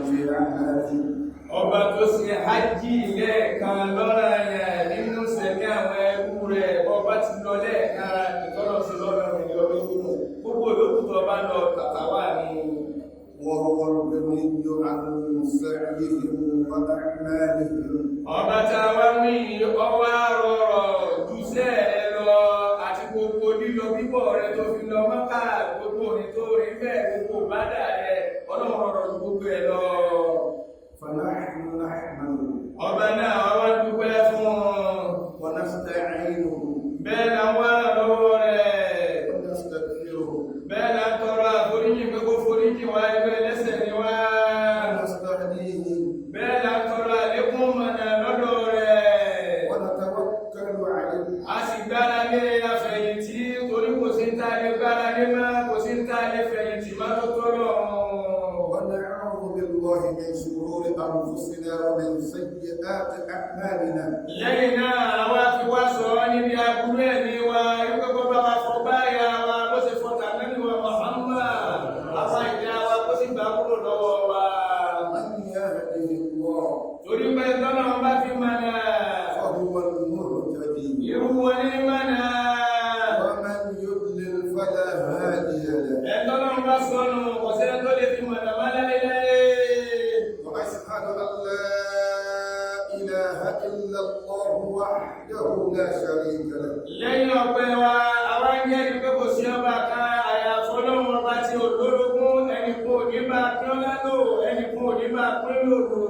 في أعماله ọba tó ṣe hajj lẹ́ẹ̀kan lọ́ra yẹn nínú sẹ̀mí àwọn ẹrú rẹ̀ ọba ti lọ lẹ́ẹ̀kan ìtọ́lọ̀ sí lọ́rọ̀ rẹ̀ ní ọdún tó mú gbogbo ìlú tó bá lọ tàtà wà ní. وهو الغني عن سعيهم وأعمالهم. ọba tá a wá wí ọwọ́ àrọ̀rọ̀ jùṣẹ́ ẹ lọ àti gbogbo lílọ bíbọ̀ rẹ tó fi lọ Mọ́kà gbogbo òní tó rí bẹ́ẹ̀ gbogbo bàdà rẹ ọlọ́run ọ̀rọ̀ ju gbogbo ẹ lọ. فنحن نحمد ọba náà wá dúpẹ́ fún ونستعينه bẹ́ẹ̀ la wá lọ́wọ́ rẹ̀ ونستغفره bẹ́ẹ̀ la tọrọ àforíjì pé kó foríjì wá ẹgbẹ́ ẹlẹ́ṣẹ̀ ni wá ونستهديه bẹ́ẹ̀ la tọrọ àlékún mọ̀nà lọ́dọ̀ rẹ̀ ونتوكل عليه a sì gbára lé afẹ̀yìntì torí kò sí ń ta lé gbára lé má kò sí ń ta lé fẹ̀yìntì má tó tọrọ. ونعوذ بالله من شرور أنفسنا ومن سيئات أعمالنا. lẹ́yìn náà àwa fi wá sọ níbi aburú ẹ̀mí wa wípé kó bá wa fọ báyà wa bó ṣe fọ tàbí wa Muhammad àwa ìdá wa kó sì gbà kúrò lọ́wọ́ wa. من يهده الله torí pé tọ́lá wọn bá fi mọ̀nà فهو المهتدي irú wọn ní mọ̀nà ومن يضلل فلا هادي له. ẹ̀tọ́lá wọn bá sọnù kò sẹ́ni tó lè fi mọ̀nà má láéláé. وأشهد أن لا إله إلا الله وحده لا شريك له. lẹ́yìn ọpẹ́ wa àwa ń jẹ́rìí pé kò sí ọba kan àyàfọ́ lọ́wọ́ ọba tí ò lórogún ẹnì kò ní bá pín lálò ẹnì kò ní bá pín lòlò.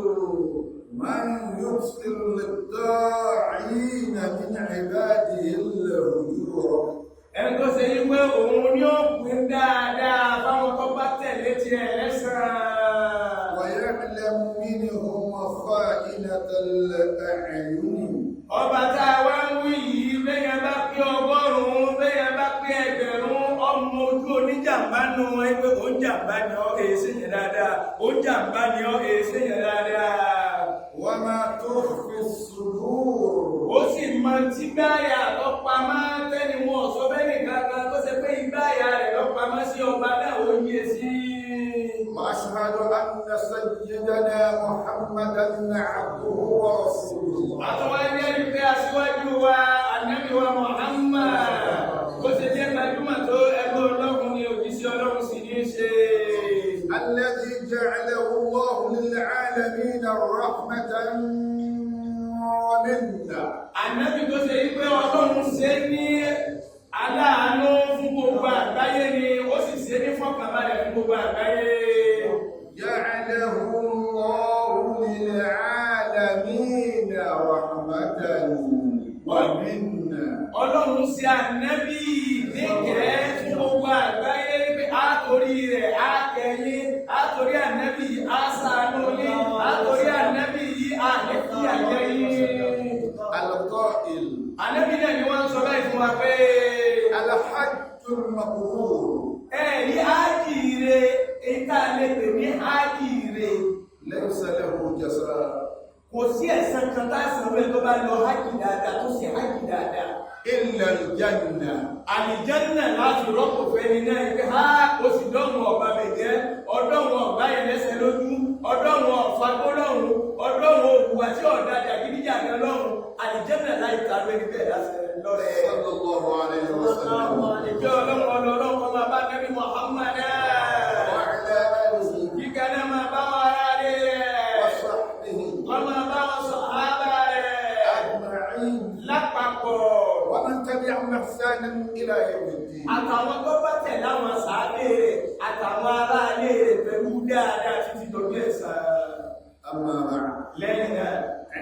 من يرسل للداعين من عباده الهجور. ẹni tó ṣe yí pé òun ní ó pín dáadáa fáwọn tó bá tẹ̀lé tiẹ̀ lẹ́sàn-án. ويعلم منهم خائنة الأعين. ọba tá a wá ń wí yìí bẹ́yẹn bá pín ọgọ́rùn-ún bẹ́yẹn bá pín ẹgbẹ̀rún ọmọ ojú oníjàmbá nù ẹgbẹ́ oúnjàmbá ni ọ́ èsì yẹn dáadáa oúnjàmbá ni ọ́ èsì yẹn dáadáa. وما تخفي الصدور. ó sì máa ti gbáyà lọ́pamọ́ tẹ́ni wọn sọ bẹ́ẹ̀ nìkan kan tó ṣe pé ìgbáyà rẹ̀ lọ́pamọ́ sí ọba náà ó yẹ sí. وأشهد أن سيدنا محمدا عبده ورسوله. àtọwọ́ ẹgbẹ́ ní pé aṣíwájú wa ànábì wa Muhammad ó ṣe jẹ́ gbajúmọ̀ tó ẹgbẹ́ ọlọ́run ni òjíṣẹ́ ọlọ́run sì ní í ṣe. الذي جعله الله للعالمين رحمة ومنة. ànábì tó ṣe yí pé ọlọ́run ṣe ní aláàánú fún gbogbo àgbáyé ni ó sì ṣe ní fọkànbalẹ̀ fún gbogbo àgbáyé. جعله الله للعالمين رحمة ومنة. ọlọ́run ṣe ànábì níkẹ́ fún gbogbo àgbáyé pé àtòrí rẹ̀ á kẹ́yìn àtòrí ànábì á ṣàánú yín àtòrí ànábì yìí á lẹ́kí àjẹyìn. القائل ànábì náà ni wọ́n ń sọ bẹ́ẹ̀ fún wa pé الحج المبرور ẹ̀rí ájìire èyí tá a lè pè ní ájìire ليس له جزاء kò sí ẹ̀san kan tá a san bẹ́ẹ̀ tó bá lọ hájì dáadáa tó sì hájì dáadáa. إلا الجنة. àlìjẹ́nà láti rọ́pò fẹ́ni náà pé ha ó sì dọ́wọ́n ọba bẹ̀jẹ́ ọdọ́wọ́n ọba yẹn lẹ́sẹ̀ lójú ọdọ́wọ́n ọ̀fagbólọ́hùn ọdọ́wọ́n òwúwa tí ọ̀dájà gidigidi àgbẹ̀ lọ́hùn àlìjẹ́nà láì kàwé ní bẹ́ẹ̀ lásẹ̀ lọ́rẹ̀. صلى الله عليه وسلم. ìjọ ọlọ́run kọ́ máa bá nẹ́bí Muhammad وعلى آله kíkẹ́ náà máa bá wọn ará rẹ̀ وصحبه wọ́n máa bá wọn sàhábà rẹ̀ أجمعين lápapọ̀. ومن تبعهم إحسانا إلى يوم الدين. àtàwọn tó bá tẹ̀ láwọn sàábé rẹ̀ àtàwọn aráalé rẹ̀ pẹ̀lú dáadáa títí dọ̀gbẹ́ ẹ̀sán. أما بعد lẹ́yìn náà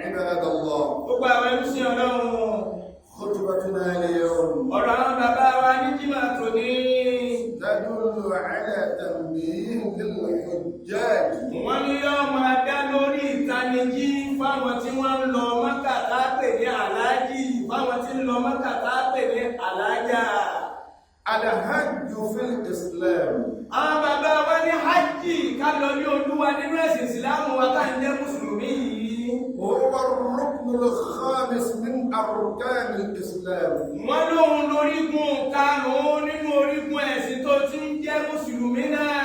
عباد الله gbogbo àwọn ẹrú sí ọlọ́run خطبتنا اليوم ọ̀rọ̀ àwọn bàbá wa ní jímọ̀ tòní تدل على تنبيه للحجاج wọ́n ní yóò máa dá lórí ìtanijí fáwọn tí wọ́n ń lọ Mọ́kà tá a pè ní aláàjì fáwọn tí ń lọ Mọ́kà tá a pè ní aláàjà. الحج في الإسلام àwọn bàbá wa ní hajj ká lọ ní olúwa nínú ẹ̀sìn ìsìlámù wa ká ń jẹ́ mùsùlùmí yìí. هو الركن الخامس من أركان الإسلام. wọ́n lóhun lórígun karùn-ún nínú orígun ẹ̀sìn tó ti ń jẹ́ mùsùlùmí náà.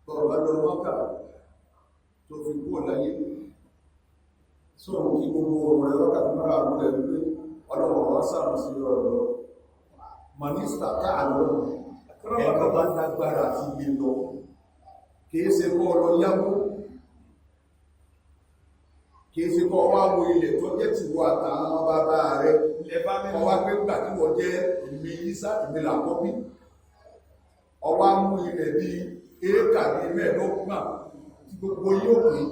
bọ̀ọ̀bá lọ mọ́kà tó fi kúrò láyé sóhun kí gbogbo ọ̀rẹ́ wákàtí mara àrúlẹ̀ wípé ọlọ́wọ̀ wọ́n sáàrùn sí ọ̀rọ̀ mọ̀nísítà káàlọ́ ẹ̀kọ́ bá lágbára àti ilé lọ kìí ṣe kọ́ ọlọ yáwó kìí ṣe kọ́ wá wo ilẹ̀ tó jẹ́ ti wọ àtàwọn bàbá rẹ̀ ọwá pé gbà tí wọ́n jẹ́ ìmì ìsá ìmìlà kọ́bí ọwá mú ilẹ̀ bí éèkà ní mẹ́ẹ̀dọ́gbọ̀n tí gbogbo yóò pín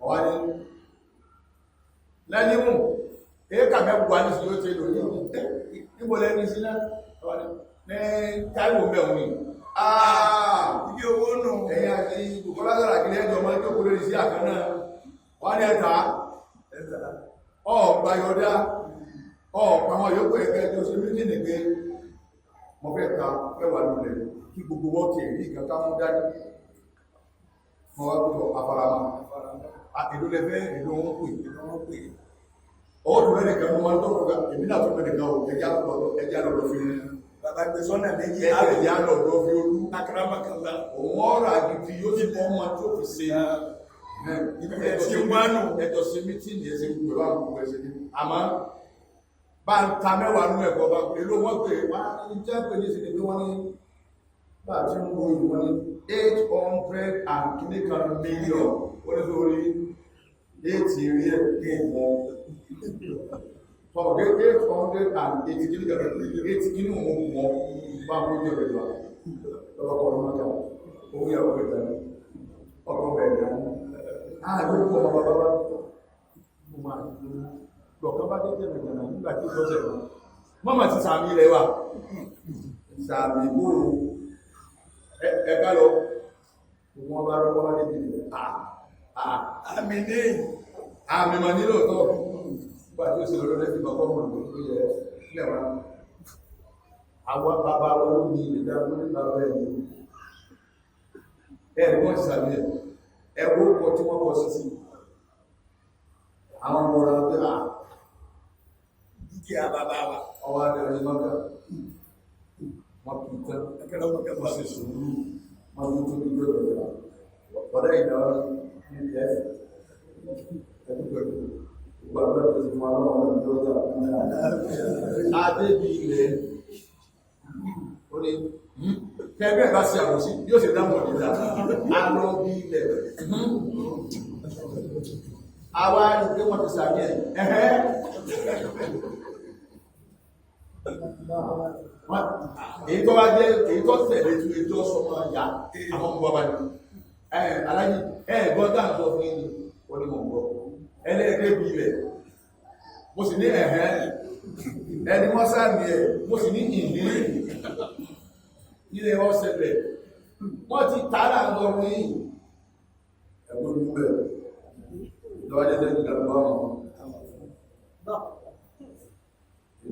ọwá ní lẹ́níwọ̀n éèkà mẹ́wàá ní sí yóò tẹ́ lò níbo lẹ́ni sí náà ní táìwò mẹ́wọ̀n ni ibi owó nù ẹ̀yà àti ìgbòkọ́lásọ̀rọ̀ àkílẹ̀ ẹjọ́ ọmọ ìjókòó lórí sí àkànnà wọ́n ní ẹ̀ta ọ̀gbà yọ̀dá ọ̀pọ̀ àwọn yóò ẹ̀kẹ́ tó ṣe méjì ní pé mo fẹ́ ta fẹ́wà lulẹ̀ kí gbogbo wọ́n ti rí ìkàtà mú dání wọ́n wá gbogbo afárama ìlú lẹ́fẹ́ ìlú wọn pè ọdún rẹ̀ nìkan wọ́n tó kọ̀ọ̀gá èmi náà tó mẹ́ nìkan ò ẹjá lọ́dọ̀ fi bàbá gbé sọ́nà méjì ẹjá lọ́dọ̀ fi olú akaramakala òun ọ̀rọ̀ àgìdì yóò ti mọ́ ọmọ tó fi ṣe ẹjọ́ sí mítìnì ẹsẹ̀ gbogbo àwọn gbogbo ẹsẹ̀ àmọ́ bá ń ta mẹ́wàá nú ẹ̀kọ́ bá pè ló wọ́n pè wá ní jẹ́ pé ní ìsinmi pé wọ́n ní bá tí ń wo ìwọ̀n ní 800 and kìnnìkan million wọ́n ní sórí 8 rí ẹ̀ wọ́n tọ́gbé 800 and 80 kìnnìkan 8 kìnnì wọn wọ́n bá wọ́n jẹ́ rẹ̀ lọ lọ́kọ̀ ọmọdé owó yàwó ẹ̀dá ọkọ̀ ẹ̀dá ààrùn ọmọ bàbá mo máa lọ́kàn bá dé jẹ́ ìgbàna nígbà tí ó lọ́sẹ̀ mọ́mà ti sàmì ilẹ̀ wà sàmì gbóòrò ẹ̀ká lọ wọ́n bá rọ́pọ̀ bá débi àmì ní àmì mà nílò tọ́ nígbà tí ó sì lọ́rọ̀ lẹ́fì bàbá mọ̀ tó yẹ lẹ́wà àwọn bàbá wọn ní ìdáwó ní bàbá ẹ̀ wọ́n ti sàmì ẹ̀wọ́ pọ̀ tí wọ́n kọ sí sí àwọn ọmọ ọ̀rọ̀ pé dúkìá bàbá wa ọwọ́ adẹ́rẹ́ ìmọ́gá wọ́n kìí tán ẹkẹ́lọ́gbọ̀kẹ́ wọ́n sì sùúrù wọ́n tó tó gbígbé ọ̀rọ̀ ọ̀dẹ́ ìdáwọ́ ní ilẹ̀ ẹ̀dúgbẹ̀rẹ̀ gbàgbẹ́ tó ti fún ọlọ́wọ́ ìjọba adébí ilẹ̀ ó ní kẹgbẹ́ bá sí àwòsí yóò sì dámọ̀ nílá alọ́ bí ilẹ̀ àwa ní pé wọ́n ti sàmì ẹ̀hẹ́ èyí tó bá jẹ́ èyí tó tẹ̀lé tí èyí tó sọmọ ya àwọn ọmọ bàbá ní aláyí gbọ́dá ń sọ fún yìí wọ́n ní mọ̀ gbọ́ ẹlẹ́ẹ̀kẹ́ bí ilẹ̀ mo sì ní ẹ̀hẹ́ ẹni wọ́n sáàmì ẹ̀ mo sì ní ìlú ilẹ̀ ọ̀sẹ̀lẹ̀ wọ́n ti tààrà lọ́rùn yìí ẹgbẹ́ mú bẹ̀rẹ̀ lọ́wọ́dẹ́ tẹ́lẹ̀ ìgbàlùwà wọn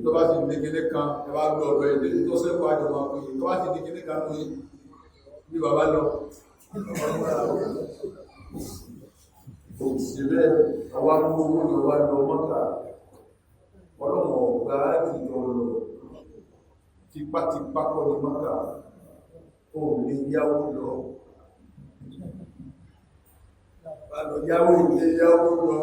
tó bá ti ní kíní kan ẹwà lọ́rọ̀ ẹ̀dẹ̀ tó sẹ́kọ̀ àjọmọ̀ pé tó bá ti ní kíní kan ní ní bàbá lọ òṣìlẹ̀ ọwá gbogbo ní ọwá lọ mọ́ta ọlọ́mọ ọ̀gá ìjọ lọ tipátipá kọ́ ní mọ́ta ó lè yáwó lọ yáwó ilé yáwó lọ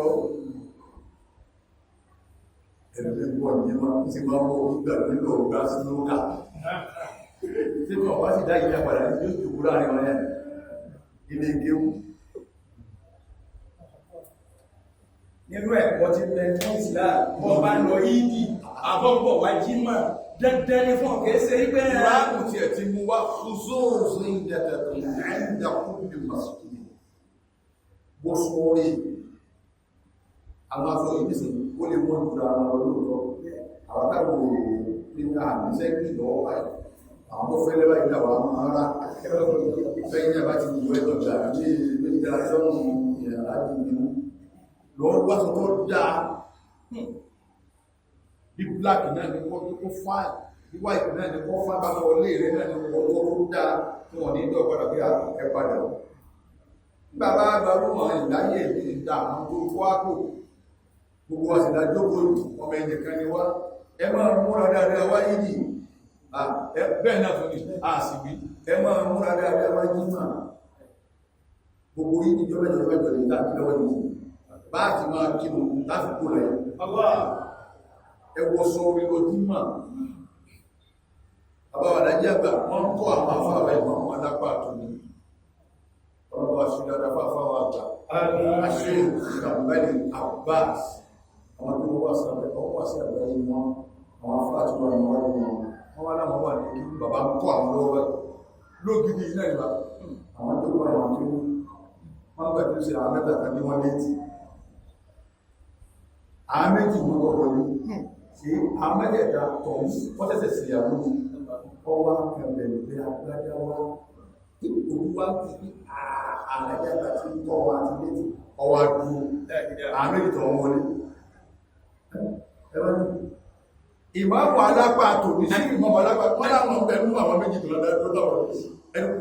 ẹ̀rẹ̀ pọ̀ ní máa tí máa mọ́ ìgbà nílò ọ̀gá sínú ọ̀gá tí wọ́n bá sì dá ìyá padà ní yóò jùkú láàrin wọn yẹn ilé géwú nínú ẹ̀kọ́ tí bẹ fún Islam bọ́ bá lọ ìdí àbọ̀bọ̀ wá jímọ̀ dandan ní fún ọ̀kẹ́ ṣe ipẹ́ ìrákùn tí ẹ̀ ti mú wá fúzóòsù ìdẹ̀tẹ̀tẹ̀ ẹ̀ndàkùnbí masjid bó sórí àwọn afọ́ ìbísìn ó lè wọ́n jùlọ àwọn olóòtọ́ àwọn táwọn nígbà àmìṣẹ́ ìlọ́wọ́ báyìí àwọn tó fẹ́lẹ́ báyìí láwọ́ àwọn ará fẹ́yìn àbá ti wù ẹ́tọ̀ jà ní ìdájọ́nù ìyàrájì nínú lọ́wọ́ wáṣọ tó dáa bí black náà ní kọ́ tó fáì bí white náà ní kọ́ fáì bá wọ lé rẹ̀ náà ní kọ́ tó dáa tí wọ́n ní ìdọ́ padà bí ẹ padà nígbà bá gbàrú wọn ìdáyé ìlú ìdá àwọn tó kọ́ àpò gbogbo àṣìdá jókòó ọmọ ẹnìkan ni wá ẹ máa múra dáadáa wá yìí bẹ́ẹ̀ náà fún ní àṣìbí ẹ máa múra dáadáa wá yìí máa gbogbo yìí ìjọba ìjọba ìjọba ìjọba ìjọba ìjọba bá ti máa kínú láti kó lẹ̀ ẹwọ sọ orí ojúmọ̀ àbáwà lájẹ́ àgbà wọ́n kọ́ àwọn afáwà ìmọ̀ àwọn alápá tó ní ọlọ́wọ́ aṣídára fáfáwà àgbà aṣe ìkàmbẹ́lì Abbas àwọn tó wọ́n wá sí àgbáyé wọn àwọn afáà tó wà níwájú wọn wọ́n wá láwọn wà ní bàbá ń kọ́ àwọn lọ́wọ́ lógidi iná ìgbà àwọn tó wà àwọn tó wọ́n gbà tó ṣe àwọn mẹ́ta kan ní wọ́n létí àwọn méjì wọ́n kọ́kọ́ ní sí àwọn mẹ́tẹ̀ẹ̀ta tọ̀hún wọ́n tẹ́sẹ̀ sí àwọn ọwá kẹbẹ̀rẹ̀ pé agbájá wá tí olúwá ti ní àlájá tí ń tọ́ wa ti létí ọwá dúró àwọn méjì tọ̀hún wọlé ìmáàmù alápá tòní sí ìmáàmù alápá wọ́n láwọn ẹnu àwọn méjì tó lọ́wọ́ ẹnu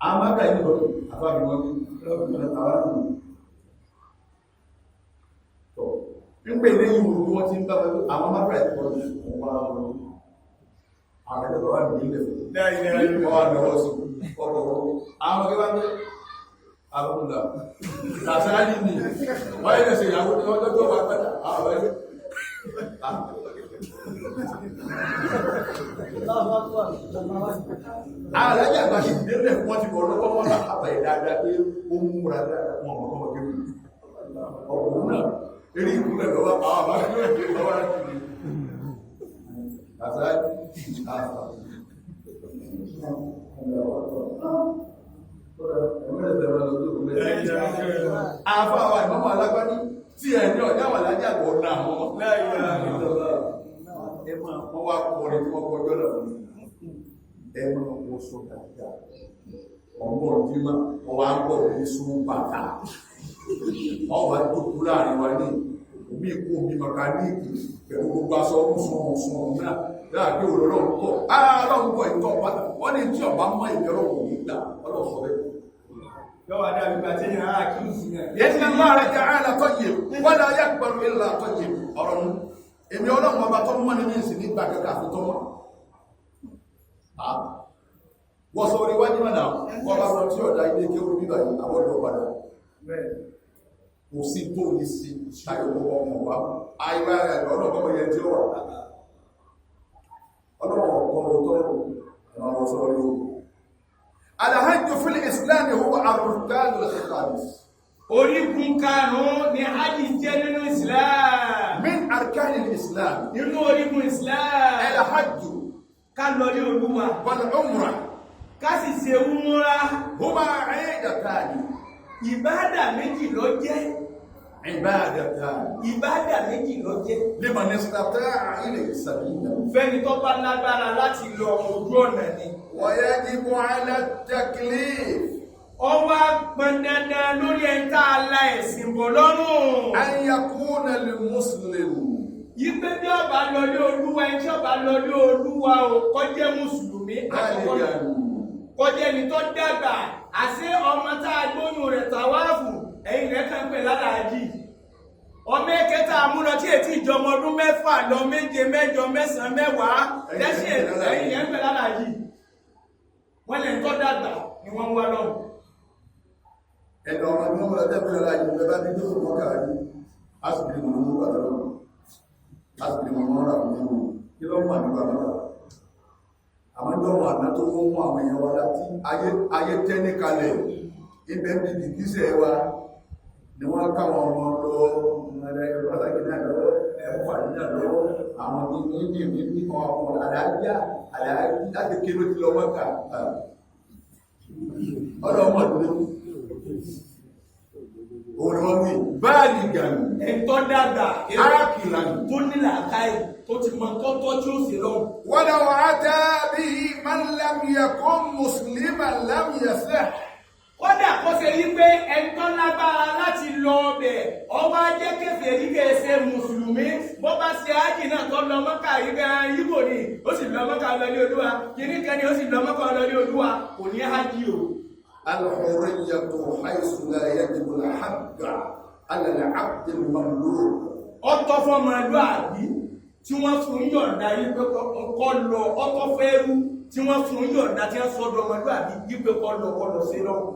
àwọn akà ìlú lọ́wọ́ àfáàbí wọn ń pè ní ìwò bí wọ́n ti ń bá àwọn mábàá ìpọ̀ ní ọwọ́ àwọn ẹ̀lẹ́gbẹ̀ wà ní ilẹ̀ ọwọ́ àdọ̀wọ́ sí ọkọ̀ àwọn ọgbẹ́ wá ní àwọn ọmọdé tàṣálì ní wọ́n yẹ́ lẹ́sẹ̀ ìyàwó ní ọjọ́ tó wà pẹ́ta àwọn ẹgbẹ́ ààrẹ àgbà sí ìdílé wọ́n ti kọ̀ lọ́wọ́ wọ́n lápapà ìdáadáa pé ó múra dáadáa wọn ọmọ gẹ́gẹ́ ọkùnrin náà eré ìkúnlẹ̀ lọ́wọ́ àwọn àbájọ́ ìgbé lọ́wọ́ láti rí àṣáájú àfáwà ìmọ́mọ̀ alágbádí tí ẹ̀ ní ọ̀dá wà lájá àgbọ̀ ọ̀nà àwọn ẹmọ́ wọ́n wá kọrin tí wọ́n kọjọ́ lọ ẹmọ́ wọ́n sọ dáadáa ọgbọ̀n dímọ̀ wọ́n wá gbọ́ ní sún bàtà wọ́n wá jókòó láàrin wa ní omi ikú omi mọ̀káníìkì pẹ̀lú gbogbo aṣọ ọmọ náà láàbí olóòrùn kọ́ ọlọ́run kọ́ ìtọ́ pátá wọ́n ní tí ọba mọ́ ìjọrọ̀ kò ní gbà ọlọ́sọ rẹ̀ yọ́wà dábí bá tí yìí àà kìí sí ẹ̀ yẹ́sìn Allah rẹ̀ jẹ́ ààlà tọ́yẹ̀ wọ́n dá yẹ́ pẹ̀lú ìlà tọ́yẹ̀ ọ̀rọ̀ nù èmi ọlọ́run ọba tó mọ́ nínú ìsìn nígbà kẹ́kẹ́ àfi tó mọ́ wọ́n sọ orí wájú mọ́nà wọ́n bá sọ tí ọ̀dá ilé kí ó rí bíbà yìí àwọn ọ̀dọ́ padà kò sí tó ní sí ṣàyẹ̀wò ọmọ wa àìwá ọlọ́pọ̀ yẹn tí ó wà ọlọ́pọ̀ ọkọ̀ tọ́rọ àwọn sọ́rọ̀ yóò alhajju fil islam huwa ar-rukn al-khamis orígun karùn-ún ni hajji jẹ́ nínú islam min arkan al-islam nínú orígun islam alhajju ká lọ ní Olúwa wal umrah ká sì ṣe umura huma ibadatani ìbádà méjì ló jẹ́ ìbádà méjì ló jẹ́ liman istata'a ilayhi sabila fẹ́ni tó bá lágbára láti lọ ojú ọ̀nà ni wa yajibu ala at-taklif ó wá pọn dandan lórí ẹ̀ntà aláìsìn bọ̀ lọ́rùn an yakuna lil-muslim yípe bí ọba lọ ní Olúwa ẹni tí ọba lọ ní Olúwa ò kọjẹ́ mùsùlùmí àkọ́kọ́ kọjẹ́ ni tó dàgbà àṣẹ ọmọ tá a gbóyún rẹ̀ tàwáàfù ẹ̀yìn rẹ̀ kàn pè lálàájì ọmọ ẹ̀kẹta àmúlọ tí ètí ìjọmọ ọdún 6 lọ 7 8 9 10 lẹ́sí ẹ̀yìn rẹ̀ pè lálàájì wọ́n lè tó dàgbà ni wọ́n wá lọ́wọ́ ẹ̀nà ọmọ tí wọ́n mọ́ lọ́jọ́ pẹ̀lú aláàjì bẹ́bá bí tó mọ́ kàárí asìkiri mọ̀ mọ́ wà lọ́wọ́ asìkiri mọ̀ mọ́ rà mọ́ kí lọ́ mọ̀ nígbà mọ́ra àwọn ìjọba àná tó wọ́n mú àwọn èèyàn wa láti ayé tẹ́ ní kalẹ̀ ibẹ̀ bí ìgbésẹ̀ wa ni wọ́n káwọn ọmọ lọ àwọn ní ọmọ àdájá láti kéré tí lọ mọ́ta ọlọ́mọdé òun wọ́n wí báyìí gàmì ẹ̀tọ́ dàgbà arákìlànì tó nílà káì tó ti mọ̀ tọ́tọ́ tí ó sì lọ wọ́n dáwọ̀ átàbí man lam yakun musliman lam yasih kódà kó ṣe yí pé ẹ̀tọ́ lágbára láti lọ ọbẹ̀ ọwọ́ ajẹ́ kẹfẹ́ yí kẹ́ ṣe mùsùlùmí bó bá ṣe ájì náà tó lọ Mọ́kà yí gan yíbò ní ó sì lọ Mọ́kà lọ ní Olúwa kìíní kan ni ó sì lọ Mọ́kà lọ ní Olúwa kò ní ájì o. al-hurriyyatu haythu la yajibu al-haqq ala al-'abd al-mamluk ọ̀tọ̀ fọmọ ìlú àbí tí wọ́n fún yọ̀ǹda wípé kọ́ lọ ọkọ̀ fẹ́rú tí wọ́n fún yọ̀ǹda tí wọ́n sọ́dọ̀ ọmọlúwàbí wípé kọ́ lọ sí lọ́wọ́.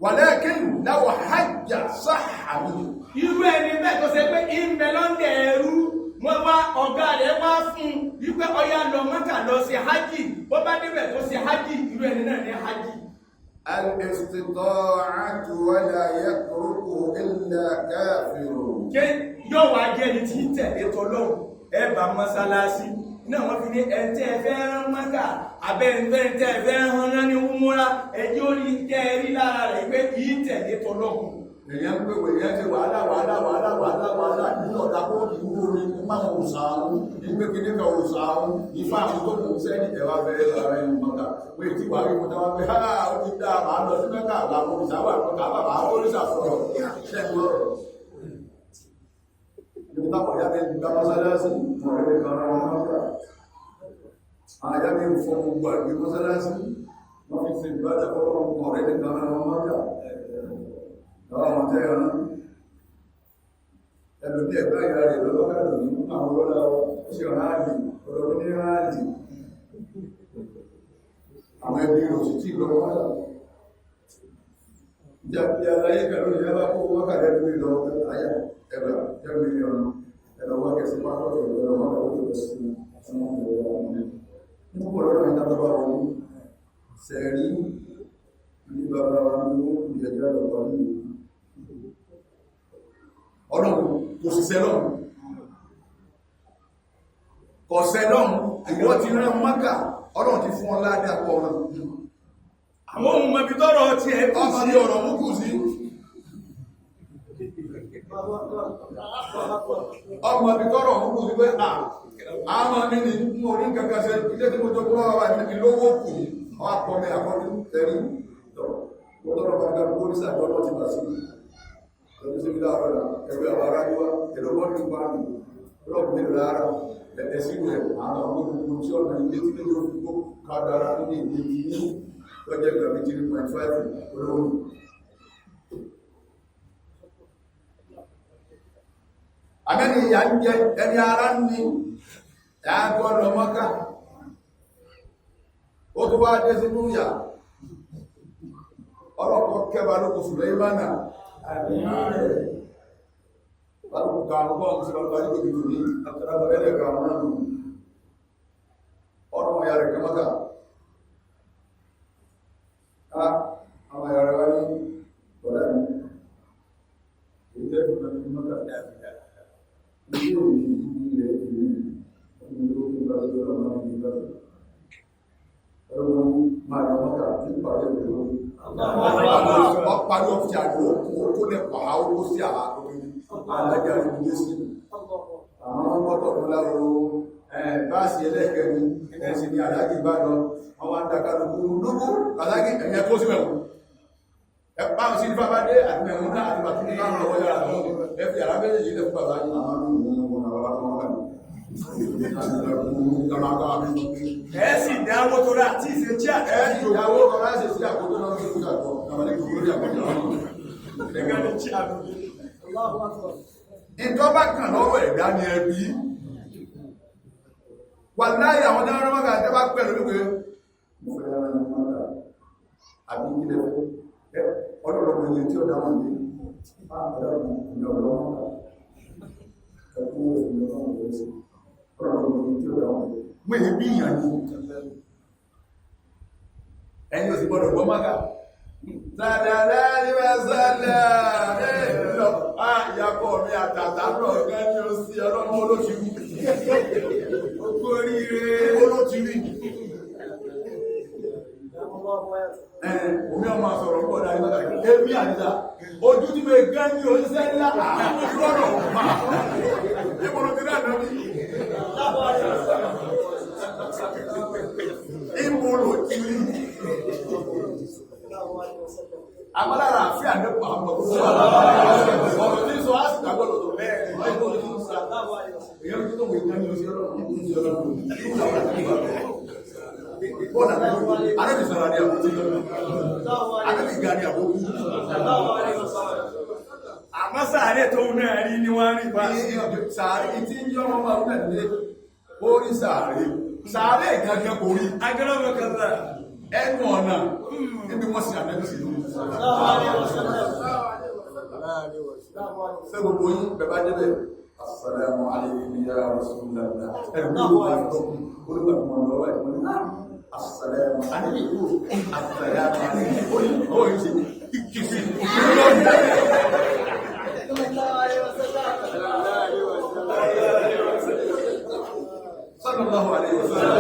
walakin law hajja sahha irú ẹni bẹ́ẹ̀ tó ṣe pé ìbẹ̀ lọ́ndẹ̀ ẹrú wọ́n wá ọ̀gá rẹ̀ wá fún wípé ọya lọ Mẹ́kà lọ sí hajj bó bá débẹ̀ tó sí hajj irú ẹni náà ní hajj. al-istita'atu wa la yatruku illa kafirun. yóò wá jẹ́ ní tí tẹ̀lé tọ́lọ́hùn ẹ̀bà mọ́sálásí náà wọ́n fi ní ẹ̀ntẹ́ ẹ̀fẹ́ rán Mẹ́kà abẹ́ntẹ́ ẹ̀fẹ́ rán ní umura ẹjọ́ orí kẹrí lára rẹ̀ pé kì í tẹ̀lé tọ́lọ́hùn. èèyàn pé èèyàn ti wàhálà nínú ọ̀dà kó kì í wúro ní máa ń sàáhùn nígbé kí ní kan ò sàáhùn ifá àwọn tó kù sẹ́ni ẹ̀wà bẹ̀rẹ̀ lọ́rẹ́ ní Mẹ́kà pé tí wàá rí mo tẹ́wọ́ pé ha ó ti dá màá lọ sí Mẹ́kà làwọn olùsàwà àbá màá oríṣà sọ̀rọ̀ ṣẹ́gun ọ̀rọ̀. Ibi táwọn ìyá mi gba mọ́sálásí ọ̀rẹ́ kan rán wọn Mẹ́kà àwọn ìyá mi ń fọ gbogbo àgbé mọ́sálásí wọ́n fi ṣe ìbádà fọ́lọ́ ọ̀rẹ́ kan rán wọn Mẹ́kà lọ́wọ́ àwọn tẹ́ ẹ̀rọ ẹlòmí ẹ̀gbá ìyá rẹ̀ lọ́lọ́kàdù ní àwọn ọlọ́lá ṣe ráàlì ọlọ́dún ní ráàlì àwọn ẹbí rò sí tí lọ wọ́n jàpí aláyé pẹ̀lú ìyábá kó wákàtẹ́ lórí lọ àyà ẹgbà 10 mílíọ̀nù ẹlọ́wọ́ kẹsí pápọ̀lọ̀ ìrọ̀lọ́wọ́ lọ́wọ́ sí nípò lọ́dọ̀ ìdábàbà wọn sẹ̀rí ní bàbá wa ní ìjẹjẹ́ lọ́pàá ní ọlọ́run kò sì sẹ́lọ́run kò sẹ́lọ́run ìwọ́ ti rán Mẹ́kà ọlọ́run ti fún ọ ládé àpọ̀ ọ̀rọ̀ àwọn ohun mẹ́bí tọ́rọ ti ẹ̀ kù sí ọ̀rọ̀ mú kù sí ọmọ ibi tọ́rọ mú kù sí pé àmọ́ mi ní mú orí kankan ṣe ilé tí mo tó kúrò wà ní ìlówó kù ọ̀pọ̀ mi àkọ́dún tẹ̀rí tọ́rọ bá gbà kó ní sàjọ́ ti bà sí Jadi sebenarnya, kalau orang dua, kalau orang itu baru, kalau berdarah, esok anak orang muncul dan dia tidak cukup kadar ini, kerja kami 0.5 orang. Akan yang yaran ni, yang kau lomaka, waktu ada semuanya, orang kau kebaru Sulaimana. Lalu kalau misalnya tadi begitu ni, antara mereka kawan orang yang ada kemana? Apa yang ada ni? Orang itu bukan kemana? Itu orang kita. Kalau mana maka itu pada itu. Parí ọ̀fíà ló kó lè pàá owó sí àlájá ìlú sí àwọn ọmọdé ọdún láwọ́ báàsì ẹlẹ́gẹ̀ẹ́ni ẹ̀sìn ni àlájì bá lọ àwọn àdàkàlùkù lókó àlájì ẹ̀yẹ tó sí mẹ́wọ̀n ẹ̀páwọn sí bàbá dé àti mẹ́wọ̀n náà àti bàtí ní àwọn ọwọ́ yára lọ́wọ́ ẹ̀fì àlábẹ́lẹ̀ yìí lẹ́fún bàbá yìí àwọn ẹ̀ẹ́sì ìdáwó tó rà tí ìṣe tí ẹ̀ẹ́sì ìdáwó tó rà sí àkótó náà sí ìjàtọ̀ àwọn ìgbòrí àkójọ ìjọba kan lọ́wọ́ ẹ̀dá ní ẹbí wà láyé àwọn dáwọn ọmọ kan tẹ́bá pẹ̀lú wípé mo fẹ́ dáwọn ọmọ kan àbí kílẹ̀ ọlọ́lọ́pọ̀ ilé tí ó dáwọn ní mú ìbí ìyàn ní ẹni ò sì gbọ́dọ̀ gbọ́ mága sàdàdà níwẹ̀ sàdà ẹ̀lọ́ àyàkọ̀ mi àtàtà lọ ọ̀gá ní ó sí ọlọ́mọ olóṣìí ogó oríire olóṣìí omi ọmọ sọ̀rọ̀ pọ̀ dáa nígbàtà èmi àdìdá ojú tí mo gẹ́ ní oníṣẹ́ ńlá àwọn ìrọ̀rọ̀ ọ̀pá ìbòrò tí náà náà ìbòrò tí rí àmàlára àfíà nípa àwọn ọ̀rọ̀ tí sọ á sì dàgbọ́lọ̀ tó lẹ́ẹ̀ẹ́ Bọ́ọ̀lá arábì sọ̀rọ̀ ní àbútí arábì ga ní àbútí. Àmọ́ sàárè tó náà rí ní wọ́n rí bá. Sàárè tí ń yọ́ wọn máa rúnlẹ̀ nílé ó rí sàárè gangan kò rí Agbẹ́lọ́mọ kẹta. ẹnu ọ̀nà níbi wọ́n sì ànẹ́bí sí lórí ṣé gbogbo yín bẹ̀bá débẹ̀ assalamu alaykum ya rasulullah ẹ̀rù ní ìwà ìtọ́kùn olùgbàgbọ́n lọ́wọ́ ẹ̀kọ́ ní assalamu alaykum assalamu alaykum ó yìí ṣe kìkìsì sallallahu alayhi wa sallam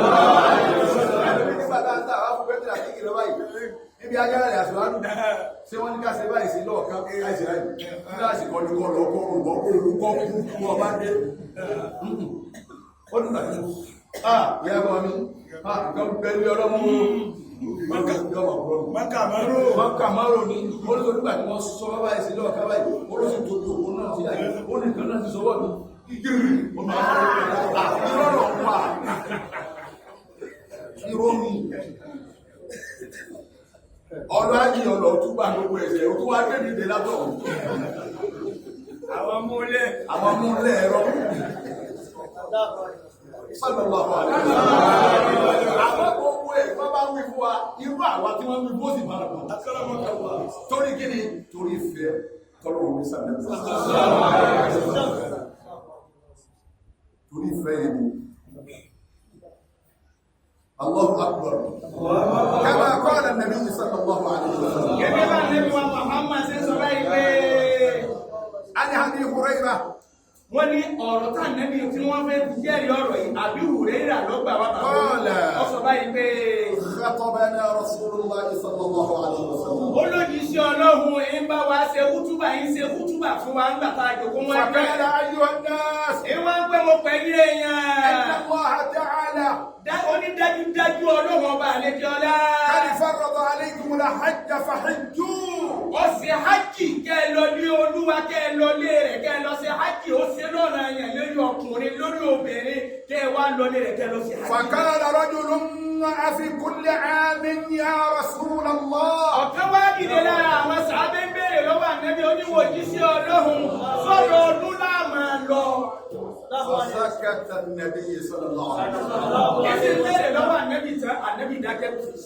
níbi ajára rẹ̀ àṣíwájú ṣé wọ́n ní ká ṣe báyìí sí lọ́ọ̀kan káìsì ráì láti kọ́ ní kọ́ lọ́kọ́ rùgbọ́ orúkọ́ kú ọba dé ó nígbà tí ìyá bọ́ mi nǹkan pẹ̀lú ọlọ́mọ mọ́kà márùn ní olóòtú nígbà tí wọ́n sọ báyìí sí lọ́ọ̀kan báyìí olóòtú tó tó òun náà sí àyè ó nìkan náà ti sọ wọ́n mi ọlọ́ ayé ọlọ́ túbà gbogbo ẹ̀ṣẹ̀ tó wá dé nìdè látọ̀ àwọn múlẹ̀ ẹ̀rọ sallallahu alaihi wasallam àwọn gbogbo ẹ̀ wọ́n bá wí fún wa irú àwa tí wọ́n wí bó sì máa bọ̀ torí kí ni torí ìfẹ́ tọ́lọ́wọ́ ní sàmẹ́ torí ìfẹ́ yẹn ni الله أكبر كما قال النبي صلى الله عليه وسلم كما النبي محمد صلى الله عليه وسلم عن أبي هريرة wọ́n ní ọ̀rọ̀ tá nẹ́bí tí wọ́n fẹ́ jẹ́rìí ọ̀rọ̀ yìí àbí Hùrẹ́rà ló gbà wá bàbá ó sọ báyìí pé خطبنا رسول الله صلى الله عليه وسلم olójíṣẹ́ Ọlọ́run ń bá wa ṣe kútúbà yín ṣe kútúbà fún wa ń gbà tá a jòkó wọn ẹgbẹ́ فقال أيها الناس ìwọ́n pẹ́ mo pẹ̀lú èèyàn إن الله تعالى onídájúdájú Ọlọ́run ọba àlejò ọlá قد فرض عليكم الحج فحجوا ó ṣe hájì kẹ́ ẹ lọ ní Olúwa kẹ́ ẹ lọ lé rẹ̀ kẹ́ ẹ lọ ṣe hájì ó ṣe lọ́nà yẹn lórí ọkùnrin lórí obìnrin kẹ́ ẹ wá lọ lé rẹ̀ kẹ́ ẹ lọ ṣe hájì. فقال رجل أفي كل عام يا رسول الله ọ̀kan wá dìde lára àwọn sàábé ń béèrè lọ́wọ́ Ànábì oníwòjíṣẹ́ Ọlọ́run sọ́dọ̀ ọdún láàmà lọ. فسكت النبي صلى الله عليه وسلم ẹsẹ̀ ń béèrè lọ́wọ́ Ànábì tán Ànábì dákẹ́ tó fi.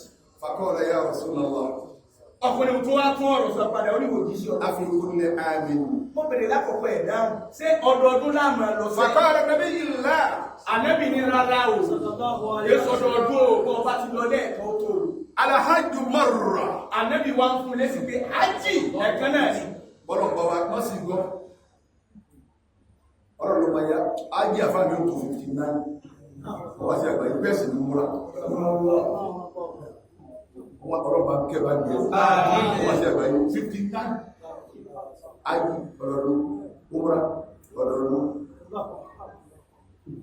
فقال يا رسول الله ọkùnrin tó wá tún ọ̀rọ̀ sọ padà oníwòjíṣẹ́ Ọlọ́run. أفي كل عام mo bèrè lákòókò ẹ̀ dáhùn ṣé ọdọọdún láàmà lọ sí. فقال النبي لا Ànábì ní rárá o èso ọdọọdún o bọ́ ọba ti lọ lẹ́ẹ̀kan ó tó o. الحج مرة Ànábì wa ń fún un lésì pé ájì ẹ̀kan náà ni. bọ́lọ̀ bá wa wọ́n sì gbọ́ ọ̀rọ̀ ló máa ya ájì àfáàmì ó tó 59 wọ́n sí àgbà ìgbẹ́ sí ní múra ọ̀rọ̀ bá kẹ́ bá gbé wọ́n sí àgbà 59 ájì ọ̀rọ̀ múra ọ̀rọ̀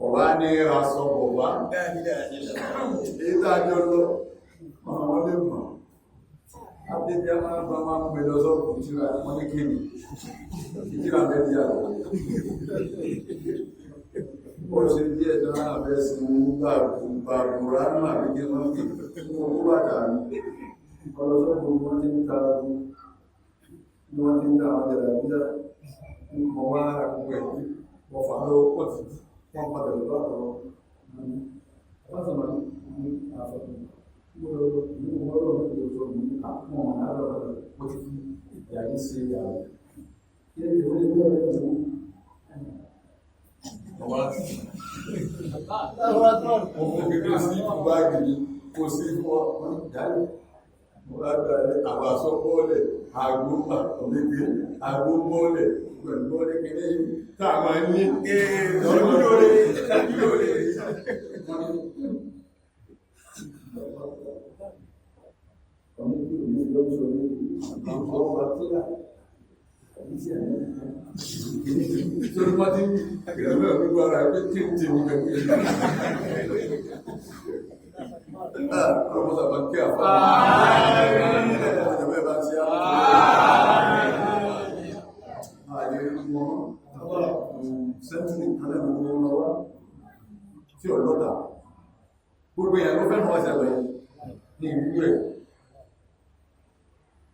ọ̀wá ní aṣọ bọ̀wá èyí tàbí ọlọ́ àwọn lè mọ̀ àbíbí a máa bá máa ń pè lọ́sọ́ ìjìrà wọn ní kí ní ìjìrà mẹ́bí àwọn ó ṣe díẹ̀ dáná bẹ́ sí gbàgbùrá náà bí kí wọ́n fi owó bàtà ní ọlọ́sọ́ gbogbo wọ́n ti ń ta àwọn jẹ̀rẹ̀ bí mọ̀ wá gbogbo ẹ̀kú wọ́n fà lọ́wọ́ pọ̀ sí wọ́n padà lọ́wọ́ àwọn agbóbọ́ọ̀lẹ̀ pẹ̀lú ọdẹ́ kẹ́lẹ́ tààmà ní Sori mati ìrẹ̀lẹ̀ gbogbo ara ẹgbẹ́ tí ń tèmi gbẹ̀gbẹ̀. Ọlọ́pọ̀ta bá kí àfá. Ọjọ́ bá sí ààyè wọn sẹ́ntìrì kalẹ̀ gbogbo lọ́wọ́ tí ọlọ́ta. Gbogbo èèyàn ló fẹ́ mọ́ ẹsẹ̀ lọ́yìn ní ìlú rẹ̀.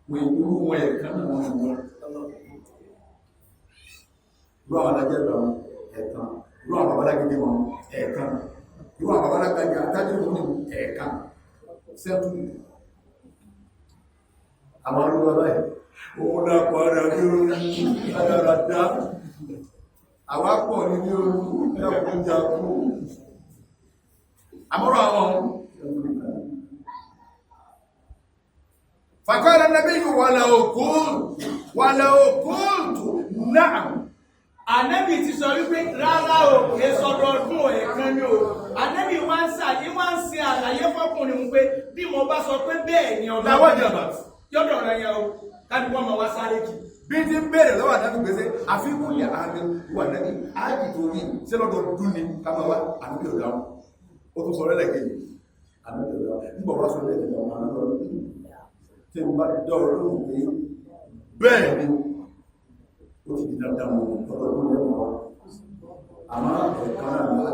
Wọ́n ìlú wọn ẹ̀kan náà wọ́n ìwọ̀n. Rú àwọn alájẹ́ ìgbà wọn ẹ̀kan, rú àwọn babalágídé wọn ẹ̀kan, irú àwọn babalágbàjà tájú ní ẹ̀ẹ̀kan sẹ́tù àwọn arúgbó báyìí ó dá padà bí ó dáradá àwọn pọ̀ ní ní ẹkùnjàkú àmọ́rọ̀ àwọn fàkọ́lá nàbí wà lẹ́ọ̀kúntù náà Ànábì ti sọ wípé rárá o, èsọdọọdún ẹ̀kan ni o. Ànábì wá ń ṣe àlàyé fọ́kùnrin mú pé bí mo bá sọ pé bẹ́ẹ̀ ni ọ̀dọ́ yọ́dọ̀ rẹ̀ yẹn o, káàdì wọ́n máa wá sáré kì. Bí ti ń bèèrè lọ́wọ́ àdábì gbèsè, àfikún ní àmì wà náà ájì tó rí sí lọ́dọ̀ dún ní kámàwá àmì ọ̀dáwọ̀. Ó tún sọ rẹ́lẹ̀ kejì, àmì ọ̀dáwọ̀. Nígbà wá sọ rẹ́lẹ̀ kejì àwọn àmì ọ̀dáwọ̀. Tí mo bá dọ̀ lóhùn pé bẹ́ẹ̀ ni ó ti di dandan mọ̀ lọ́dọ̀ tó lé mọ́. Àmọ́ ẹ̀ka náà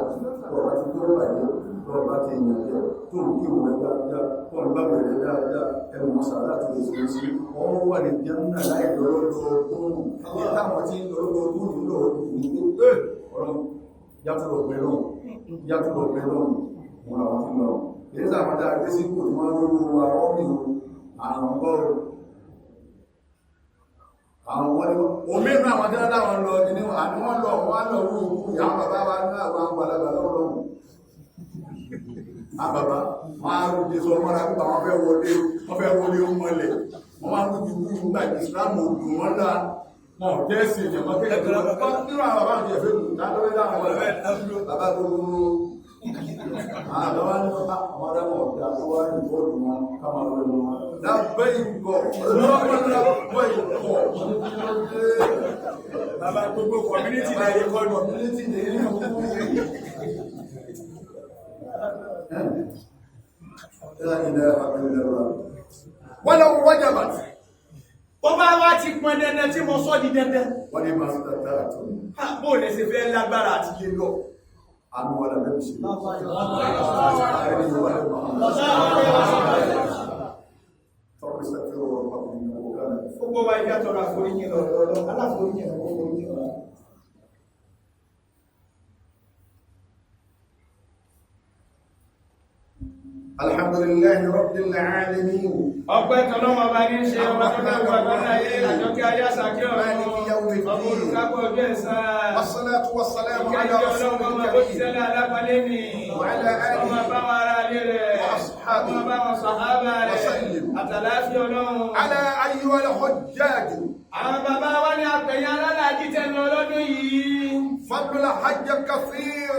ọ̀rọ̀ ti tó bàjẹ́, ọ̀rọ̀ bá ti yàn jẹ́, tó ń kí òun dáadáa, tó ń bá bẹ̀rẹ̀ dáadáa, ẹnu mọ́sàlá tó lè ṣe sí. Wọ́n wà ní jẹ́múnà láì lọ́lọ́dọọdún. Ní táwọn tí ń lọ́lọ́dọọdún nílò ìlú pé ọ̀rọ̀ yàtúrọ̀ pẹ̀lú wọn làwọn tí lọ. Èyí sàmọ́dá gbé sí kò tí wọ́n lórú àwọn mìíràn àwọn bọ́ọ̀rù. Àwọn omi náà àwọn jẹ́ láwọn lọ ní àní wọ́n lọ wọ́n lọ rú ìyàwó bàbá wa ní àwọn àgbàlagbà lọ́wọ́. Àbàbá wọ́n á rú jésù ọmọ rẹ̀ púpà wọ́n fẹ́ wọlé ó mọ́lẹ̀. Wọ́n wá rú jù ní ìgbà ìsìlámù ògùn wọ́n dá wọn jẹ́ sí ìjọba kékeré. Nínú àwọn bàbá jẹ́ fẹ́ látọ́lé láwọn bàbá tó rú àbàbá ní àwọn adámọ̀ ọ̀dà tó wá ní bọ́ọ̀lù wọn káwọn lọ́wọ́ wọn. Lábẹ́ ìgbọ̀ Bàbá gbogbo community náà yẹ kọ́ community ní ilé wọ́n lọ wọ́n jàbà tí ó bá wá ti pọn dandan tí mo sọ di dandan wọ́n ní máa ń tàtàrà tó ní bó lè ṣe fẹ́ lágbára àti lè lọ àmú wọ́n lọ́dọ̀ sí gbogbo wa ìgbà tọrọ àforíjì lọ aláforíjì lọ àforíjì lọ. Alhamdulillahi Rabbil Alamin. Ọpẹ́ tọ́lọ́mọ bá ní ṣe ọmọ tó bá wà lọ́nà ayé àjọkẹ́ ayásàkẹ́ ọ̀rọ̀ ọmọ olùkápọ̀ ọjọ́ ẹ̀sán. Wassalatu wassalamu ala rasulil karim. Wa ala alihi ọmọ bá wọn ará ilé rẹ̀. ashabi ọmọ bá wọn sàhábà rẹ̀. Àtàláfí ọlọ́run. ala ayyuhal hujjaj. Àwọn bàbá wa ní àpẹ̀yìn alálàájí tẹnu ọlọ́dún yìí. Fadlul hajj kathir.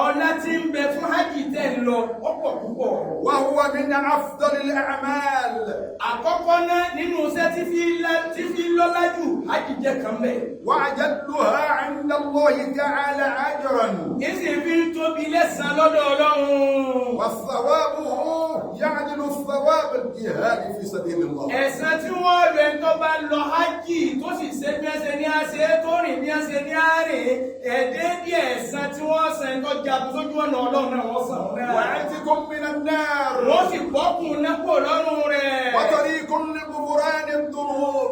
Ọlá tí ń bẹ fún hajj tẹ́ ń lọ ọ̀pọ̀ púpọ̀. Wa huwa min afdalil a'mal. Àkọ́kọ́ náà nínú iṣẹ́ tí fi lọ́lá jù hajj jẹ́ kan bẹ̀. Wa ajalluha 'inda Allahi ta'ala ajran. Ìsì fi ń tóbi lẹ́san lọ́dọ̀ Ọlọ́run. Wa thawabuhu ya'dilu thawab al-jihad fi sabilillah. Ẹ̀san tí wọ́n lè tó bá lọ hajj tó sì ṣe bí ẹsẹ̀ ní àṣẹ tó rìn bí ẹsẹ̀ ní àárẹ̀ ẹ̀dẹ́ bí ẹ̀san tí wọ́n sàn tó jagun sójú ọ̀nà Ọlọ́run náà wọ́n sàn náà. Wa'atikum minan nar. Wọ́n sì bọ́kùn nápò lọ́rùn rẹ̀. Wa tariqun li ghufrani dhunub.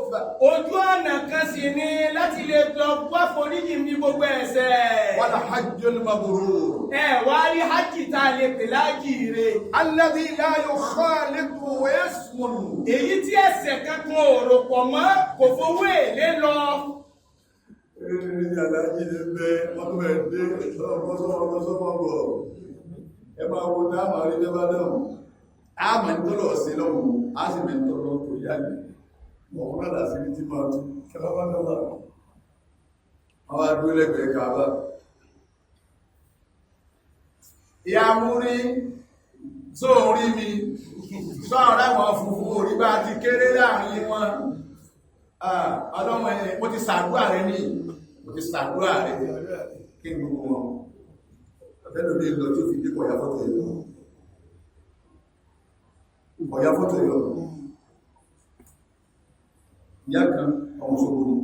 Ojú ọ̀nà kan sì ni láti lè lọ wá foríjì ní gbogbo ẹ̀ṣẹ̀. Wal hajjul mabrur. Wá rí hajj tá a lè pè láàjì rẹ̀. Alladhi la yukhalitu ismun. Èyí tí ẹ̀ṣẹ̀ kankan ò rò pọ̀ mọ́ kò fowó èlé lọ. Aláàjì lè bẹ ọdún ẹ̀dẹ́ ọ̀pọ̀sọ́pọ̀ ẹ máa wo ní àmà rí lẹ́bàá náà a máa ń tọ́lọ̀ sí lọ́wọ́ a sì mẹ́ tọ́lọ̀ tó yá ní ọ̀pọ̀ náà sí tí máa tún kẹfàbá náà àwọn adúlẹ̀gbẹ̀ẹ́ kàbá ìyá mú rí sóòrí mi sọ́ọ̀rẹ́ wọn funfun orí bá ti kéré láàrin wọn ọlọ́mọ ẹ̀ mo ti ṣàdúrà rẹ ní mo ti ṣàdúrà rẹ kí n gbogbo wọn ọ̀fẹ́lò ní ìlọ tí ó fi dé kọ̀yà fọ́tò ìlọ ìyá kan ọmọ ṣogbó ní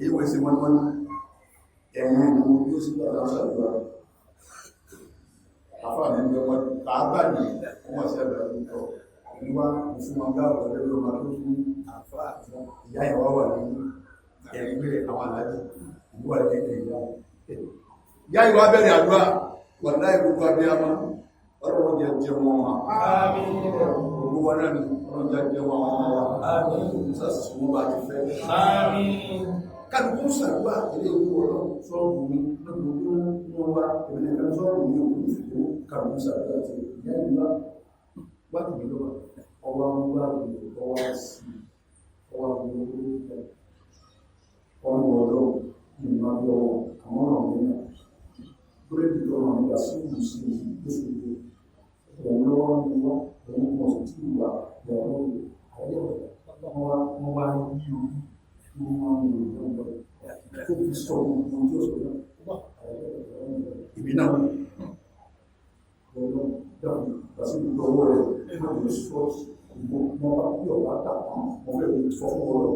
èyí wọ́n sí wọ́n ẹ̀yìn ìlú yóò sí pàdà ṣàdúrà àfáà ní ọmọ tààbà ní ọmọ sí ẹgbẹ̀rẹ̀ ìtọ́ níwá fún wọn gáàbọ̀ lẹ́gbẹ̀rẹ̀ ọmọ tó fún àfáà ìyá ìwá wà ní ẹgbẹ́ àwọn aláàjì ìwà ìgbẹ̀rẹ̀ ìyá ìyá ìwà bẹ̀rẹ̀ àdúrà wà láì gbogbo abiyamọ ọlọ́wọ́ jẹ jẹun wọn gbogbo wọn náà ni ọlọ́wọ́ jẹ wọn wọn sàṣì wọn bá ti fẹ́ kálukú sàdúrà ilé ìwé ọlọ́run sọ́ọ̀bù mi lọ́gbọ̀n tó wá ìbílẹ̀ kan sọ́ọ̀bù mi ò kú fún kálukú sàdúrà ti ìyá ìwà wà tó gbé lọ́wọ́ ọwọ́ wà lórí ọwọ́ sí ọwọ́ lórí ọwọ́ ọlọ́run ìmọ̀ lọ́wọ́ àwọn ọ̀rọ̀ mi náà lórí ìtọ́nà ìgbà sí ìlú sí ìlú òun lọ́wọ́ ní wọ́n òun mọ̀ sí tí ìwà lọ́wọ́ ayẹ́wọ̀ wọ́n wá ní yíò tí wọ́n máa ń lò lọ́wọ́ tó fi sọ ohun tí ó sọ náà ìbí náà lọ́wọ́ dáhùn lásì ìlú ọwọ́ rẹ̀ máa lè sọ mọ́ bá bí ọ̀wá tà wọ́n fẹ́ lè fọ́ fún ọ̀rọ̀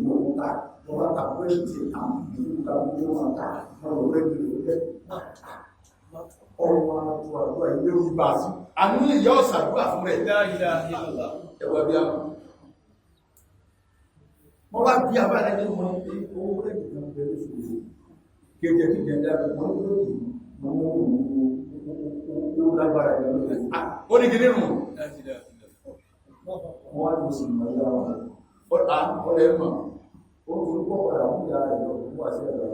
wọ́n tà wọ́n bá tà pé ti àwọn ìlú tàbí wọ́n tà wọ́n lọ rẹ̀ ọwọ́ àdúrà ilé ìbá sí àní ìyá ọ̀sàdúrà fún rẹ̀ ẹwà bí a wọ́n bá bí abá ẹni wọn pé owó rẹ̀ nìkan bẹ̀rẹ̀ ṣòro kéjẹ kíjẹ dábẹ̀ wọ́n lórí ó lágbára ìlú ó ní gidi nù wọ́n wá ní oṣù mọ̀ ìyá wọn ọ̀rẹ́ mọ̀ ó tún pọ̀ padà fún ìyá rẹ̀ lọ fún àṣẹ ẹ̀rọ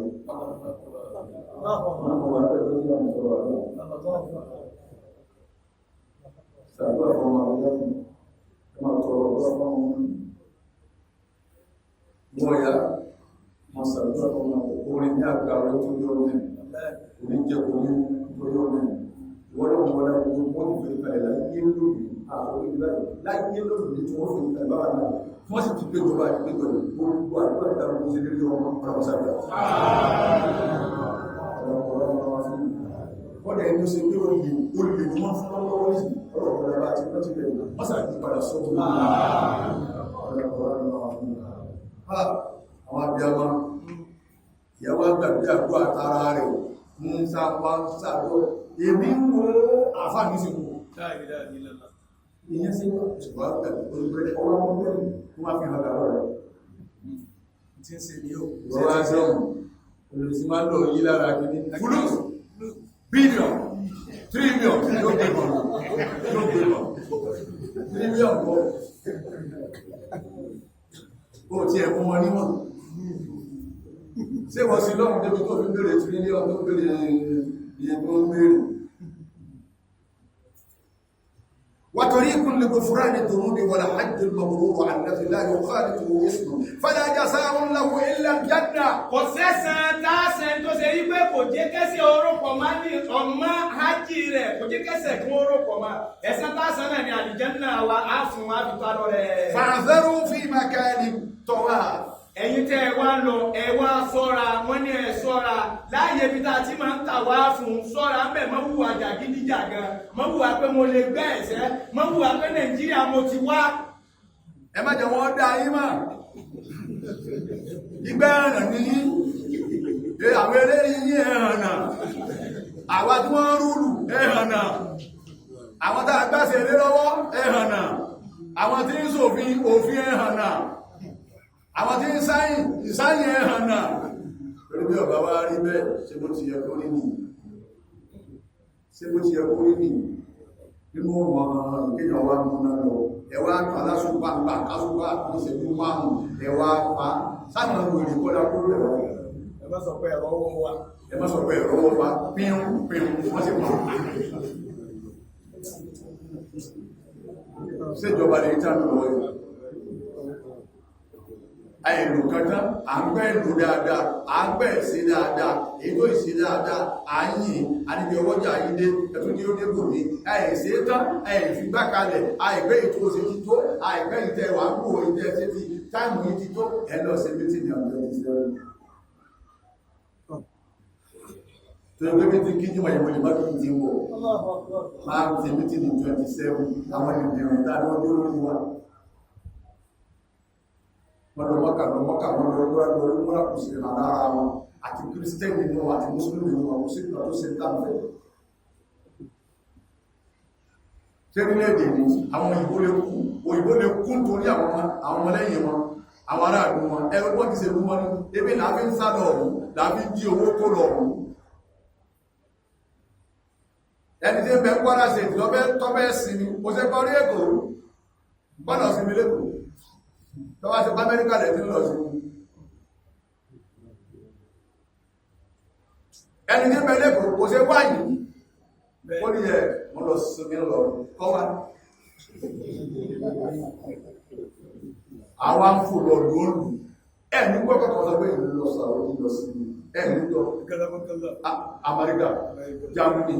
Mọ́ya, wọ́n sàrúwà ọmọ orin ní àgbà rẹ̀ tó yọ mẹ́, oníjẹ́ orí tó yọ mẹ́, wọ́n lọ́wọ́ wọ́n láwọn wọ́n ní fẹ́ ìfẹ́ láyé lórí àwọn ìlàyé láyé lórí tí wọ́n fi ìfẹ́ báwà náà, wọ́n sì ti pé jọba ìpínlẹ̀ gbogbo àdúrà ìdára tó ṣe lérí ọmọ ọlọ́mọsáàbà. Kọ́dẹ̀ ẹni ó ṣe pé olè ní wọ́n fún lọ́wọ́ ní ọ̀rọ̀ ọ̀rọ̀ àti lọ́tí rẹ̀ wọ́n sàájú padà sọ́wọ́ àwọn abiyamọ ìyàwó àgbàbí àgbò àtàrà rẹ̀ ń sáwọ́ sàdọ́ èmi ń wo àfáàmì sí kò ìyẹn sí ṣùgbọ́n àgbàbí olùgbẹ́rẹ́ ọwọ́ ọmọdé wọ́n máa fi hàn gàrọ̀ rẹ̀ tí ń se ní ó rọ́wá sẹ́wọ̀n olùsí máa lọ yí lára kìíní fúlùs bílíọ̀n tírílíọ̀n ló gbé bọ̀ tírílíọ̀n bọ̀ ó ti ẹ̀kún wọn níwọ̀n ṣé wọ́n sí lọ́rùn débi tó fi bèèrè tírílíọ̀n tó bèèrè iye tó ń bèèrè وطريق لغفران الذنوب والحج المبرور الذي لا يخالطه اسمه فلا جزاء له الا الجنه kò sẹ́san táàsẹ̀ tó ṣe yí pé kò jẹ́ kẹ́sẹ̀ orúkọ máa ní ọmọ hajj rẹ̀ kò jẹ́ kẹ́sẹ̀ kún orúkọ máa ẹ̀san táàsẹ̀ náà ni àlìjẹ́nà wa á fún wa fi tọ́rọ rẹ̀. فاعذروا في مكان الطواف ẹ̀yin tẹ́ ẹ wá lọ ẹ wá ṣọ́ra wọ́n ní ẹ ṣọ́ra láàyè bí tá a ti máa ń tà wá fún ṣọ́ra ń bẹ̀ mọ́ wùwà jàgídíjàgan mọ́ wùwà pé mo lè gbẹ́ ẹ̀sẹ̀ mọ́ wùwà pé Nàìjíríà mo ti wá. ẹ má jẹ́ wọ́n dá yín mọ̀ ìgbẹ́ ẹ̀ràn ní àwọn eléyìí yí ẹ̀hànà àwọn tí wọ́n rúrù ẹ̀hànà àwọn tá a gbáṣẹ̀ lé lọ́wọ́ ẹ̀hànà àwọn tí ń ṣòfin òfin ẹ̀hànà àwọn tí ń sáyìn ẹ̀hànà lórí bí ọ̀gá wá rí bẹ́ẹ̀ ṣe bó ti yẹ kó rí nìyí nínú ọmọ ìkéyàn wá mú náà lọ ẹwà kan lásùpá gbà kásùpá ìṣẹ́jú márùn-ún ẹwà pa sáàmà lórí kọ́lá kó rẹ̀ wọ́n ẹ má sọ pé ẹ̀rọ owó wa pín wọ́n sì mọ̀ ṣèjọba lè tàbí lọ́wọ́ àìlò kankan àgbẹ́ ìlú dáadáa àgbẹ́ ìsí dáadáa ètò ìsí dáadáa àyìn àníbi ọwọ́jà ayídé ẹ̀tún ní ó débò ní àìsí tán àìfi gbákalẹ̀ àìgbẹ́ ètò òsì ti tó àìgbẹ́ ìtẹ́ wà kú ìtẹ́ sí ti táìmù yìí ti tó ẹ̀lọ́ sí mítí ní ọjọ́ ìsẹ́rẹ́ tó ẹgbẹ́ mítí kí ní wọ̀nyí wọ̀nyí mọ́kí ti wọ̀ máa ń ti mítí ní 27 àwọn ìbìnrin tàbí ọdún lórí wa wọ́n lọ mọ́kà wọ́n lọ lọ́rọ̀ kò sí àdára wọn àti kírísítẹ́nì nínú àti mùsùlùmí nínú àwọn sí ìtọ́ tó ṣe tàbí tẹ́rílẹ̀-èdè ní àwọn òyìnbó lè kún torí àwọn ọmọlẹ́yìn wọn àwọn aráàlú wọn ẹgbẹ́ wọ́n ti ṣe rú wọn ebí láàbí ń sádọ̀ ọ̀hún láàbí jí owó kó lọ ọ̀hún ẹni tí ń bẹ Kwara State tọ́bẹ̀ sí ni kò ṣe kọ́ rí Èkó gbọ́nà sí mi lẹ́kọ̀ọ́ tọ́wọ́ sí Amẹ́ríkà lẹ̀ tí ń lọ sí ẹni tí ń bẹ lẹ́kọ̀ọ́ kò ṣe wáyìí ó ní ẹ̀ wọ́n lọ sí mi lọ kọ́wá àwọn ń fò lọ lóòlù ẹni gbọ́kọ̀ kan sọ pé ìlú lọ sàrò lọ sí ẹni lọ Amẹ́ríkà Germany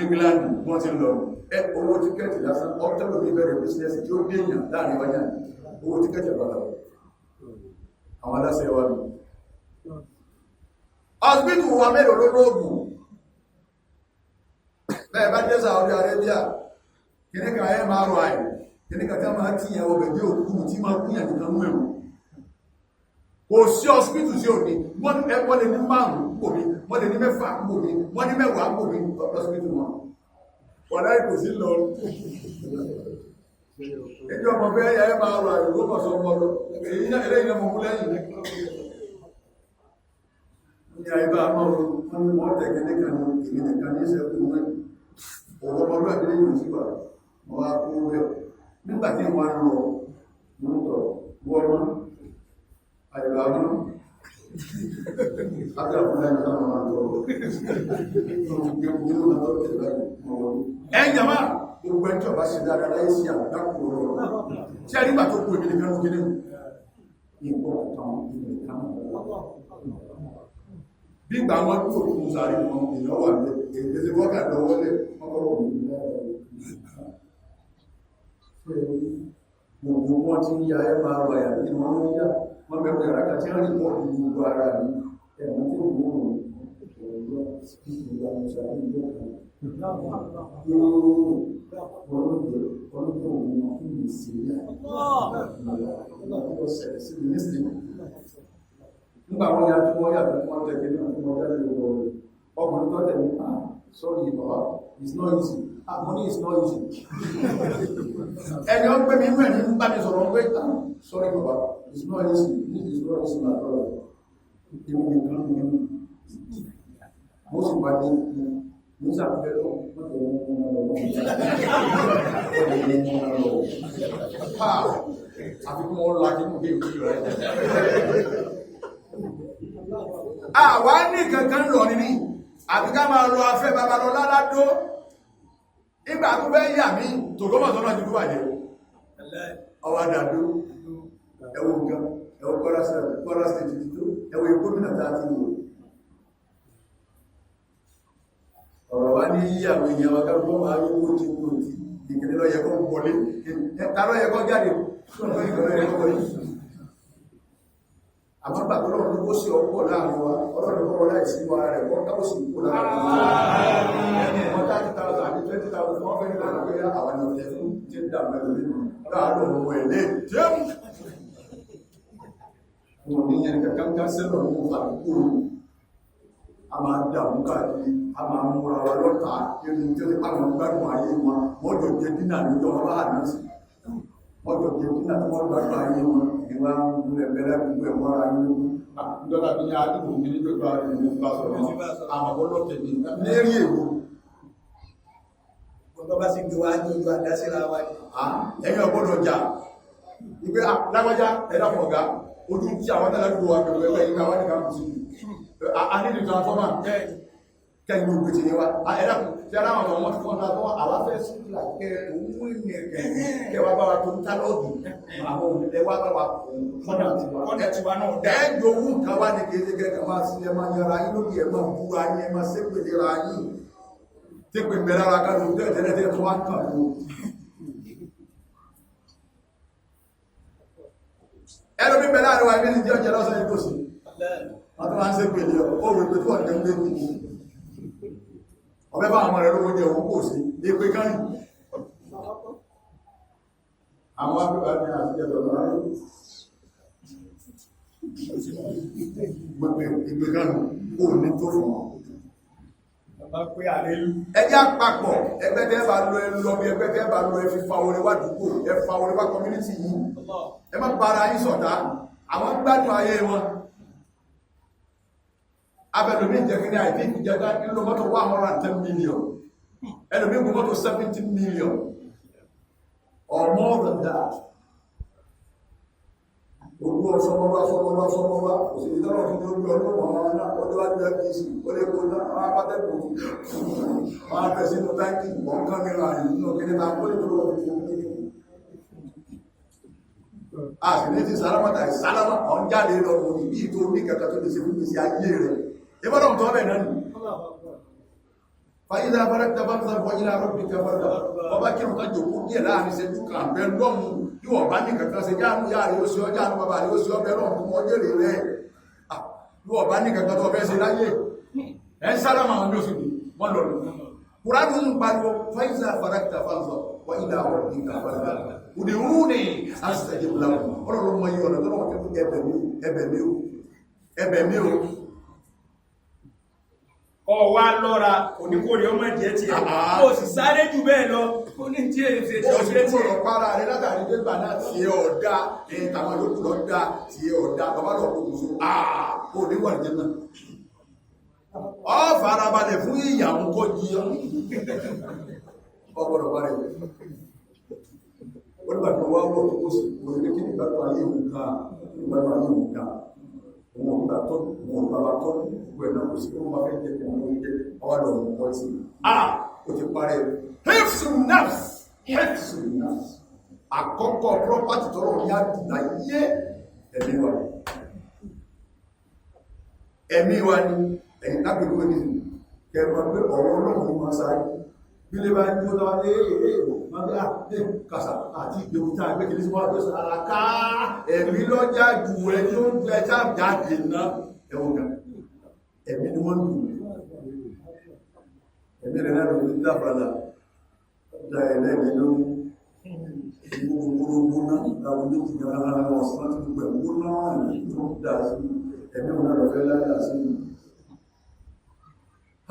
England wọ́n ti lọ owó tíkẹ́ẹ̀tì lásán ọ́pítẹ́lò ní bẹ̀rẹ̀ bísínẹ́sì tí ó déèyàn láàrin wáyà owó tíkẹ́ẹ̀tì àbálà àwọn aláṣẹ wà ní ọ̀sìpítù wà mẹ́rin olóògùn bẹ́ẹ̀ bá dé Saudi Arabia kìníkà MRI kìníkà tí a máa tí ìyàwó bẹ̀bí òkú tí máa kúnyà nìkan mú ẹ̀rù kò sí ọ̀sìpítù sí òní wọ́n lè ní márùn-ún gbòmí wọ́n lè ní mẹ́fà gbòmí wọ́n ní mẹ́wàá gbòmí ọ̀sìpítù wọn wọ́n láì kò sí lọ ẹjọ́ ọmọ fẹ́ yà ẹ́ máa rọ àìrò mọ̀ sọ mọ́ lọ èyí náà eré ìlànà mọ̀ lẹ́yìn ní àìbá máa wọ́n ní wọ́n tẹ̀kẹ́ ní kan ní ìgbìnà kan ní ìṣẹ́kù mẹ́ ọ̀rọ̀ ọmọ lọ́wọ́ ìbílẹ̀ yìí síwà wọ́n wá kó rẹ̀ nígbà tí wọ́n lọ mọ́tọ̀ wọ́n àìbá mọ́ ẹ̀yà máa gbogbo ẹjọ́ bá ṣe dáadáa láyé sí àwọn dákùn ọ̀rọ̀ tí a nígbà tó kú èmì nìkan lókè nínú ìgbọ́ àwọn ìgbìmọ̀ kan bí ìgbà wọn tó kú sáré wọn èèyàn wà ní èdè wọ́kà lọ́wọ́lé ọkọ̀wọ̀ gbogbo wọn tí ń ya ẹ máa wà yà ní wọn ń yà wọn bẹ̀rẹ̀ yàrá kan tí wọ́n ní pọ̀ ní gbogbo ara ní ẹ̀wọ̀n tó wù ú nígbà wọn yà tí wọ́n yà tí wọ́n tẹ̀lé náà tí wọ́n jáde lọ́wọ́ ọkùnrin tó tẹ̀lé sorry baba it's not easy money is not easy ẹni ó gbé mi mẹ́rin ń bá mi sọ̀rọ̀ pé sorry baba it's not easy it's not easy na tọ́lọ̀ ìwọ̀n nìkan nínú mo sì wà ní ìsàfẹ́ lọ àfikún wọn láti mú kí ìwé rẹ̀ àwa ní kankan lọ nínú àbí ká máa lọ afẹ́ Babalọ́lá ládó ìgbà tó fẹ́ yà mí tòlómọ̀ tó náà ti dúwà jẹ́ ọwà dàdó ẹwọ nǹkan ẹwọ Kwara State tító ẹwọ ìgbómìnà tààtì wò ọ̀rọ̀ wá ní yíyàwó èèyàn wá káàkiri wọ́n máa yóò kó tí kó tí ìkìlẹ̀ lọ yẹkọ́ wọlé ẹ̀ta lọ yẹkọ́ jáde àmọ́gbà tó lọ́wọ́ ní kó sí ọkọ̀ láàrin wa ọlọ́dún kọ́kọ́ láìsí wa rẹ̀ wọ́n káwọ́ sí kó láàrin wa ẹni wọ́n 30,000 àti 20,000 wọ́n fẹ́ ní láàrín pé àwọn ọ̀tẹ̀ fún tí ń dà mẹ́rin nínú láàrín ọmọ ẹ̀lẹ́ jẹun wọn ní yẹn kankan ká sẹ́lọ̀ ní àdúgbò a máa dàmú káàkiri a máa múra wa lọ́ta nínú tí àwọn gbádùn ayé wọn wọ́n jọ jẹ dínà níjọ wọn bá àná sí wọ́n jọ jẹ dínà tí wọ́n gbádùn ayé wọn ìwà ń ẹgbẹ̀rẹ̀ gbogbo ẹ̀wọ́n ara nínú ìjọba bí i àdúgbò mi níjọba ìlú bá sọ̀rọ̀ àwọn ọlọ́tẹ̀ ní lérí èrò ọgbọ́n bá sì gbé wá ní ojú àdásíra wa ní ẹ̀yìn ọgbọ́dọ̀ jà ìgbé lágbájá ẹ̀dàpọ̀gá ojú tí àwọn tẹ́lẹ̀dúgbò wa pẹ̀lú ẹgbẹ́ ìgbà wá ní káàkùsí àdídì transformer kẹ́yìn ló gbé ti ní wá ẹ̀dàpọ̀ tí a láwọn ọmọ tí wọ́n tàbí àwáfẹ́ sí ìlàkẹ́ òun ìrìnẹ̀kẹ́ kẹwàá bá wa tó ń tálọ́ọ̀dù àwọn òmìnlẹ̀ wá bá wa kọ́nà tí wá náà ẹ̀ẹ́dì owó nǹkan wá ní kéèké kẹ́kẹ́ máa sí ẹmọ yẹra yín lórí ẹ̀mọ búra yín ẹmọ sépèlera yín tí pè mẹ́ra ara ká lóun tẹ́lẹ̀tẹ́lẹ̀ tó wá kàn ló ẹlò bí bẹ̀rẹ̀ àríwá ilé ní jẹ́ ọjọ́ lọ́sẹ̀ ní kò sí wọ́n tó máa ń sépèlé ọ̀rọ̀ ìpé tó ọ̀dẹ̀ ń lé ní ọ̀bẹ́ bá àwọn ẹ̀rọ oúnjẹ òun kò sí èpè kánì àwọn akẹ́kọ̀ọ́ ní àtijọ́ lọ́nà ìpè kánì kò ní tó fún wọn ẹjẹ́ àpapọ̀ ẹgbẹ́ tẹ́ bá lọ ẹlọ bí ẹgbẹ́ tẹ́ bá lọ ẹ fi fa orin wá dùgbò ẹ fa orin wá community yìí ẹ má para yín sọ̀tá àwọn gbádùn ayé wọn abẹ́lómi ìjẹ́kiri àìdí ìjẹta nílò mọ́tò 110 million ẹlòmí kò mọ́tò 70 million or more than that. Gbogbo ọ̀sọ́mọ́wá kò sí ìtọ́rọ̀ fún orí ọlọ́wọ́ àwọn náà ọjọ́ wájú FDC ó lè kó náà wọ́n apátẹ́kù wọ́n á fẹ́ sínú táìkì wọ́n kán nínú àyè nínú kí níta kó lè tó lọ́wọ́ fún orí àfìní ti sálámátà ìsálámà ọ̀n jáde lọ́wọ́ ìbí ìtò orí kẹta tó lè ṣe fún ìsí ayé rẹ̀ ìbọ́dọ̀ tó bẹ̀ náà nù fàyílá fàrẹ́kítà bá ń sọ fọ́yílá rọ́bì kẹfàdà ọba kí wọ́n tán jòkó díẹ̀ láàrin ṣe dúkà bẹ́ lọ́mù yíwọ̀ bá ní kankan ṣe jáàmù yáà rí ó sí ọjà ní bàbá rí ó sí ọbẹ̀ lọ́mù mọ́ jẹ́rẹ̀ rẹ̀ yíwọ̀ bá ní kankan tó ọbẹ̀ ṣe láyé ẹ̀ ń sálámà àwọn yóò sì ní wọ́n lọ kùránù ń pariwo fàyílá fàrẹ́kítà bá ń sọ fọ́yílá rọ́bì kẹfàdà òdìrúnì àṣìṣẹ́jẹ́ bùláwù ọlọ́run mọ iye ọ̀nà tó lọ́wọ́ ẹbẹ̀ mi o ọwá lọ́ra oníkòrí ọmọ ìjẹ́ ti ẹ̀ kó sì sáré jù bẹ́ẹ̀ lọ ó ní tí èyí ṣe tí ó ṣe tí ó pàrà rẹ̀ látàrí gbẹ́gbà náà tí ẹ ọ̀dá ẹ̀ntàwọn yóò lọ dá tí ẹ ọ̀dá bàbá lọ kò so ó níwà jẹ́ náà ọ farabalẹ̀ fún ìyàwó kọ́ jí ọgbọ̀dọ̀ parẹ́ ó nígbà tó wá wọ́n tó kó sí kò ní kí nígbàtọ̀ ayé òun ká wọn gbà tó wọn bàbá tó gbogbo ẹ̀ náà kò sí kí wọ́n bá fẹ́ jẹ́ wọn lórí jẹ́ ọwọ́ lọ wọn kọ́ sí ó ti parẹ́ hifsun nafs àkọ́kọ́ property tọ́rọ ní àdìlá yé ẹ̀mí wa ni ẹ̀yìn tábìlú ní kẹfà pé ọ̀rọ̀ ọlọ́run ní máa sáré bílé bá ní ó lọ́wọ́ lé kàṣà àti ìgbèkúta ìgbèkìlì sí wọ́n tó sára ká ẹ̀mí lọ́jà jù ẹni ó ń gbẹjá jáde náà ẹwọ̀n kan ẹ̀mí ni wọ́n lù ẹ̀mí rẹ̀ náà lórí dábàlá dá ẹlẹ́rìí lórí gbogbo náà láwọn méjì gan-an ọ̀sán ti gbogbo ẹ̀wọ́ náà tó dá sí ẹ̀mí wọn náà fẹ́ láyà sí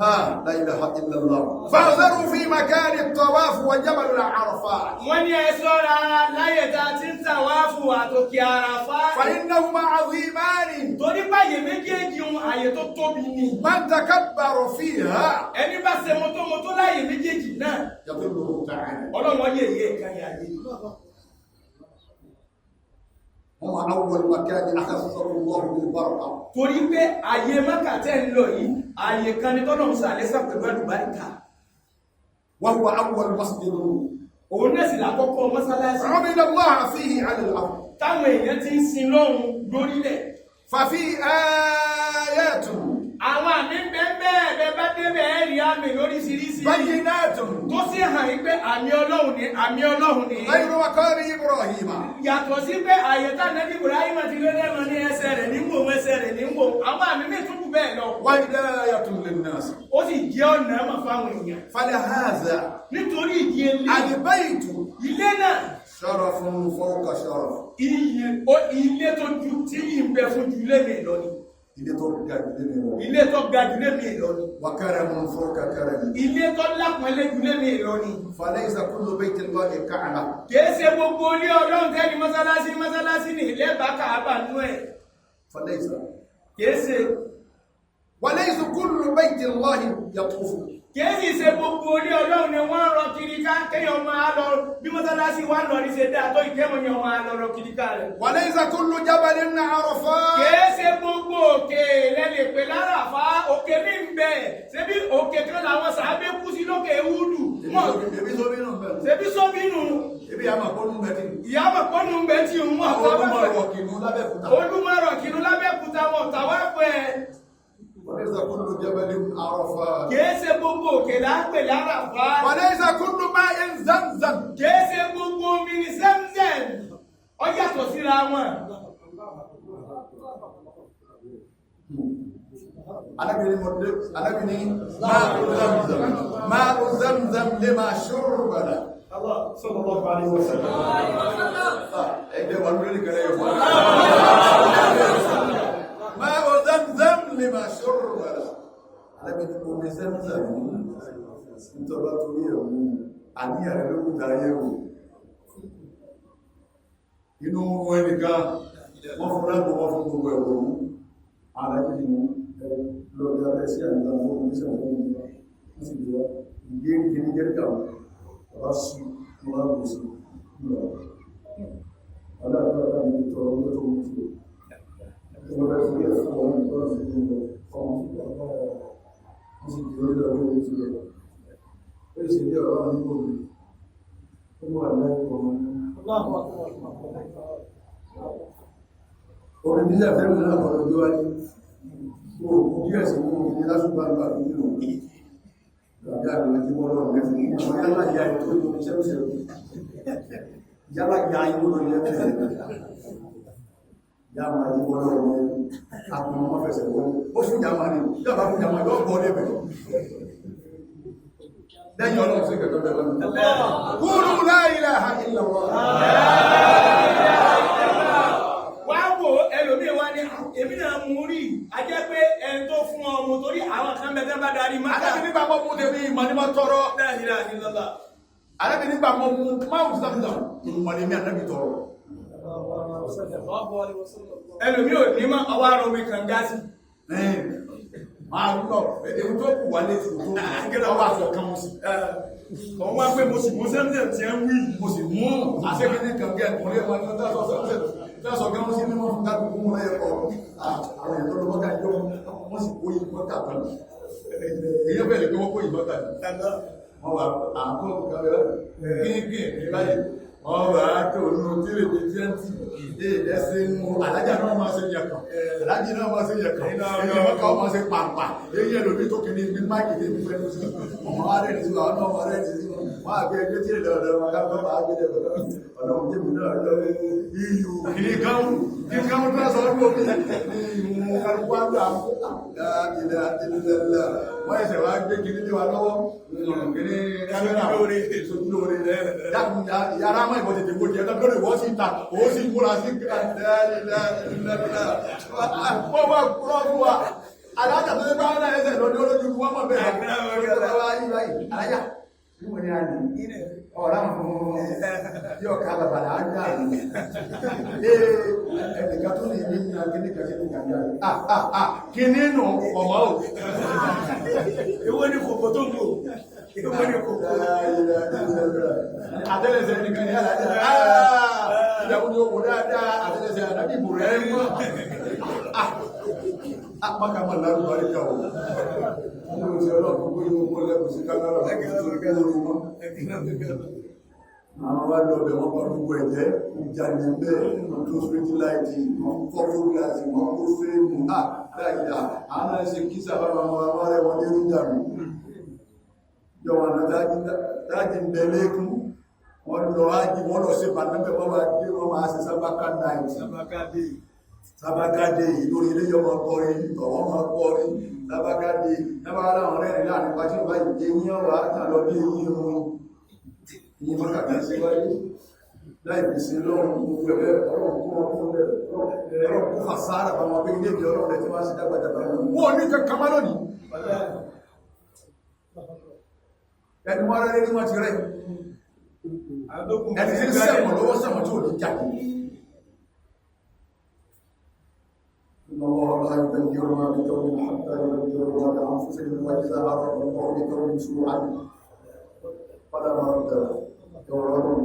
ها لا إله إلا الله فاحذروا في مكان الطواف وجبل العرفات وني اسورا لا يتاتين طواف واتوكي عرفات فإنهما عظيمان torí báyé méjèèjì un àyè tó tóbi ni من تكبر فيها ẹni bá ṣe mọ́tò láyé méjèèjì náà يضله تعالى Ọlọ́run yeye kan ya yi هو أول مكان أخصه الله بالبركة torí pé àyè Mákà tẹ́ ń lọ yìí àyè kan ni tọ́lọ́run sàlẹ́sà pẹ̀lú àlùbáríkà وهو أول مسجد òun náà sì lákọ́kọ́ mọ́sálásí عبد الله فيه على الأرض táwọn èèyàn ti ń sin lọ́hun lórílẹ̀ ففي آيات àwọn àmì bẹ́ẹ̀ bá débẹ̀ ẹ̀rí àmì lóríṣiríṣi بينات tó sì hàn yí pé àmì Ọlọ́run ni غير مكان إبراهيم yàtọ̀ sí pé àyètá nẹ́bí Ibrahim ti lé lẹ́mọ ní ẹsẹ̀ rẹ̀ nígbò àwọn àmì mí tún jù bẹ́ẹ̀ lọ وهداية للناس ó sì jẹ́ ọ̀nà ẹ̀mọ̀ fáwọn èèyàn فلهذا nítorí ìdí البيت ilé náà شرف فوق شرف ilé tó ju tí yìí ń bẹ fún ju ilé mi lọ ni ilé tó ga ju ilé mi lọ ni وكرم فوق كرم ilé tó lápọ̀nlé ju ilé mi lọ ni فليس كل بيت الله كعبة kìí ṣe gbogbo ilé Ọlọ́run tẹ́ni mọ́sálásí ní ilé bá Káàbà nú ẹ̀ فليس kìí ṣe وليس كل بيت الله يطوف kìí ṣe gbogbo ilé Ọlọ́run ni wọ́n rọ kiri ká kéèyàn máa lọ bí mọ́sálásí wà lọ ní ṣe dáa tó ìkẹ́mọ̀ ni wọ́n máa lọ kiri ká rẹ̀ وليس كل جبل عرفات kìí ṣe gbogbo òkè lẹ́lẹ̀ pé l'Árafá òkè ní ń bẹ ṣebí òkè kan làwọn sàábé kú sí lókè Údù ṣebí sóbínú ìyàmọ̀ pọ́nù ń bẹ tí ń mọ̀ Olúmọ̀rọ̀ kìnnú lábẹ́kúta wọ̀ tàwá pẹ́ وليس كل جبل عرفات kìí ṣe gbogbo òkè lápè l'Árafá وليس كل ماء زمزم kìí ṣe gbogbo omi ní Zamzam ó yàtọ̀ síra wọn alábìnrin máa zamzam lima shurba lahu Allah sallallahu alaihi wasallam ẹgbẹ́ wọn lórí kẹrẹ yóò fún máa zamzam lima shurba lahu alábìnrin omi zamzam nítorá torí ẹ̀wọ̀n àníyàn rẹ̀ lókùn tààyè wò inú wọn ẹnìkan wọ́n fún lágbò wọ́n fún gbogbo ẹ̀wọ̀n alábìnrin lọ́dọ̀ abẹ́ sí àríkà fún oníṣẹ́ fún sì ieri che mi cercavo rassi non avevo così allora mi trovo così come per dire fuori cosa si dice così io da così poi si dio allora mi come guarda come Allahu akbar ora mi dà sempre una cosa giovani dia sì che la subamba di Jangan lagi bodoh, jangan lagi yang itu bisa. Jangan lagi yang itu jangan lagi bodoh. Aku mau pasal bodoh. Bos jangan ni, jangan bodoh bodoh. Dan yang orang sekarang katakan, Qulu la ilaha illallah. Ẹlòmíì wá ní èmi náà mú rí a jẹ́ pé ẹni tó fún ọmọ torí àwọn kan bẹ̀rẹ̀ bá darí máa Ànábì nígbà mọ́ mú tèmi ìmọ̀ ní mọ́ tọrọ. dáhìrá ní lọ́la. Ànábì nígbà mọ́ mú máa wù sàmìlà ìmọ̀ ní mi Ànábì tọrọ. Ẹlòmíì ò ní máa ọwọ́ àrùn mi kàn gásì. Máa lọ èdè tó kù wálé tó ọwọ́ àfọ̀ kan mú sí. Wọ́n wá pé mo sì mú sẹ́ńtẹ̀ tí ẹ ń wí. Mo sì mú àṣẹ́kẹ́ni kan gẹ́ ọ̀rẹ́ wọn ní ọjọ́ sọ́sẹ̀. Sọ gan sí mímọ́ fún káàkiri fún ọ̀rẹ́ ẹ̀kọ́ àwọn èèyàn tó lọ mọ́ta ìjọ wọ́n sì kó yìí mọ́ta kan èyí bẹ̀rẹ̀ pé wọ́n kó yìí mọ́ta wọ́n wà àkọ́ kíkì báyìí wọ́n wà á tó nínú tílé ní 20 ẹsẹ̀ mú alájà náà máa ṣe yẹ̀kàn alájì náà máa ṣe yẹ̀kàn èyí mọ́ta wọ́n máa ṣe pàmpà èyí ẹlòmí tó kìíní bí máìkì ní ìfẹ́ ní sí ọmọ wa rẹ̀ ní sí àwọn ọmọ rẹ̀ ní sí wọ́n àgbẹ̀ ẹgbẹ́ tí èdè ọ̀dọ̀ wọn ká bọ́ máa gbé ọ̀dọ̀ òjé mi náà lọ iyù kìíní gáwù tó sọ ní omi ìmú kálukú àgbà ilẹ̀ àtẹlẹ́lẹ́ wọ́n ẹ̀sẹ̀ wá gbé kìíní ní wa lọ́wọ́ kìíní kámẹ́rà sojú lóore yàrá máa ìbọn tètè wọ́n jẹ́ lọ́dọ̀ ìwọ́n sí ta ó sì múra sí wọ́n wá kúrọ́ fún wa alájà tó bá náà ẹsẹ̀ lọ́dọ̀ olójú wọn mọ̀ bẹ́ẹ̀ alájà níwọ̀n ni a ní ọ̀rá fún yóò ká bàbàlá á dá ní ẹnìkan tó ní ní akíníkà sí ìgbàgbà rẹ̀ kí nínú ọmọ ò Èwo ni kòkó tó ń bò? Èwo ni kòkó? Àtẹ́lẹsẹ̀ nìkan ní alájà ìyàwó ni ó wò dáadáa àtẹ́lẹsẹ̀ àdábìbò rẹ̀ mọ́ Apákàmọ̀ lárúbọ̀ àríkà ò. Ní oṣù ọlọ́pù gbé ní ọmọ lẹ́kùn sí kánára lórí wọn. Àwọn wá lọ bẹ̀ wọ́n bá gbogbo ẹ̀jẹ́ ìjànì bẹ́ẹ̀ tó sórí láìtì, wọ́n kọ́ fógíláàsì, wọ́n kó fèèmù, dáìdá, àwọn ẹ̀ṣẹ́ kí sábà wọn rẹ̀ wọ́n ní rí jàmù. Jọwọ́n dájí ń bẹ lékún, wọ́n lọ ájì, wọ́n lọ sí pàtàkì wọ́n wá dé wọ́n máa ṣe sábàkà náìtì. Sábàkádé lórí ilé yọmọ kọrin, ọ̀wọ́n máa kọrin, sábàkádé, lábàárá àwọn rẹ̀rìn láàrin pàtí báyìí, èyí ọ̀rọ̀ àtàlọ bí èyí ohun ní mọ́kàtà síwáyé, láì fi sí lọ́rùn gbogbo ẹ̀rẹ́ ọlọ́run kún ọkùn rẹ̀, ọlọ́run kún àsára àwọn ọmọ ilé ìbí ọlọ́run rẹ̀ tí wọ́n sì dágbàdàgbà wọ́n ní kankan má lónìí. Ẹni wọ́n rẹ̀ ní wọ́n ti rẹ̀, ẹni tí ń sẹ́wọ̀n lọ́wọ́ sẹ́wọ̀n tí ò ní jáde. إن الله لا يغير ما بقوم حتى يغيروا ما بأنفسهم وإذا أراد الله بقوم سوءا فلا مرد له يورون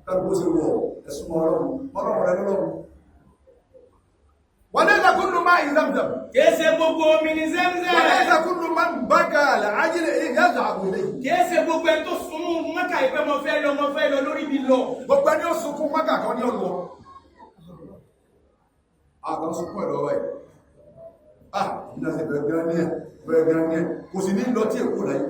تربوز الوو اسمهم مرة وليس كل ماء زمزم Kéèsè gbogbo omi ni Zemzem. وليس كل من بكى لأجل يذهب إليه Kéèsè gbogbo ẹni tó súnmọ́ Mẹ́kà ìpẹ́ mo fẹ́ lọ lórí bí lọ. gbogbo ẹni ó sunkún Mákà kan ní ọlọ àwọn sunkún ẹ̀rọ wáyé ìdáṣẹ bẹ̀rẹ̀ ní ẹ̀ kò sì ní lọ tí èkó láyé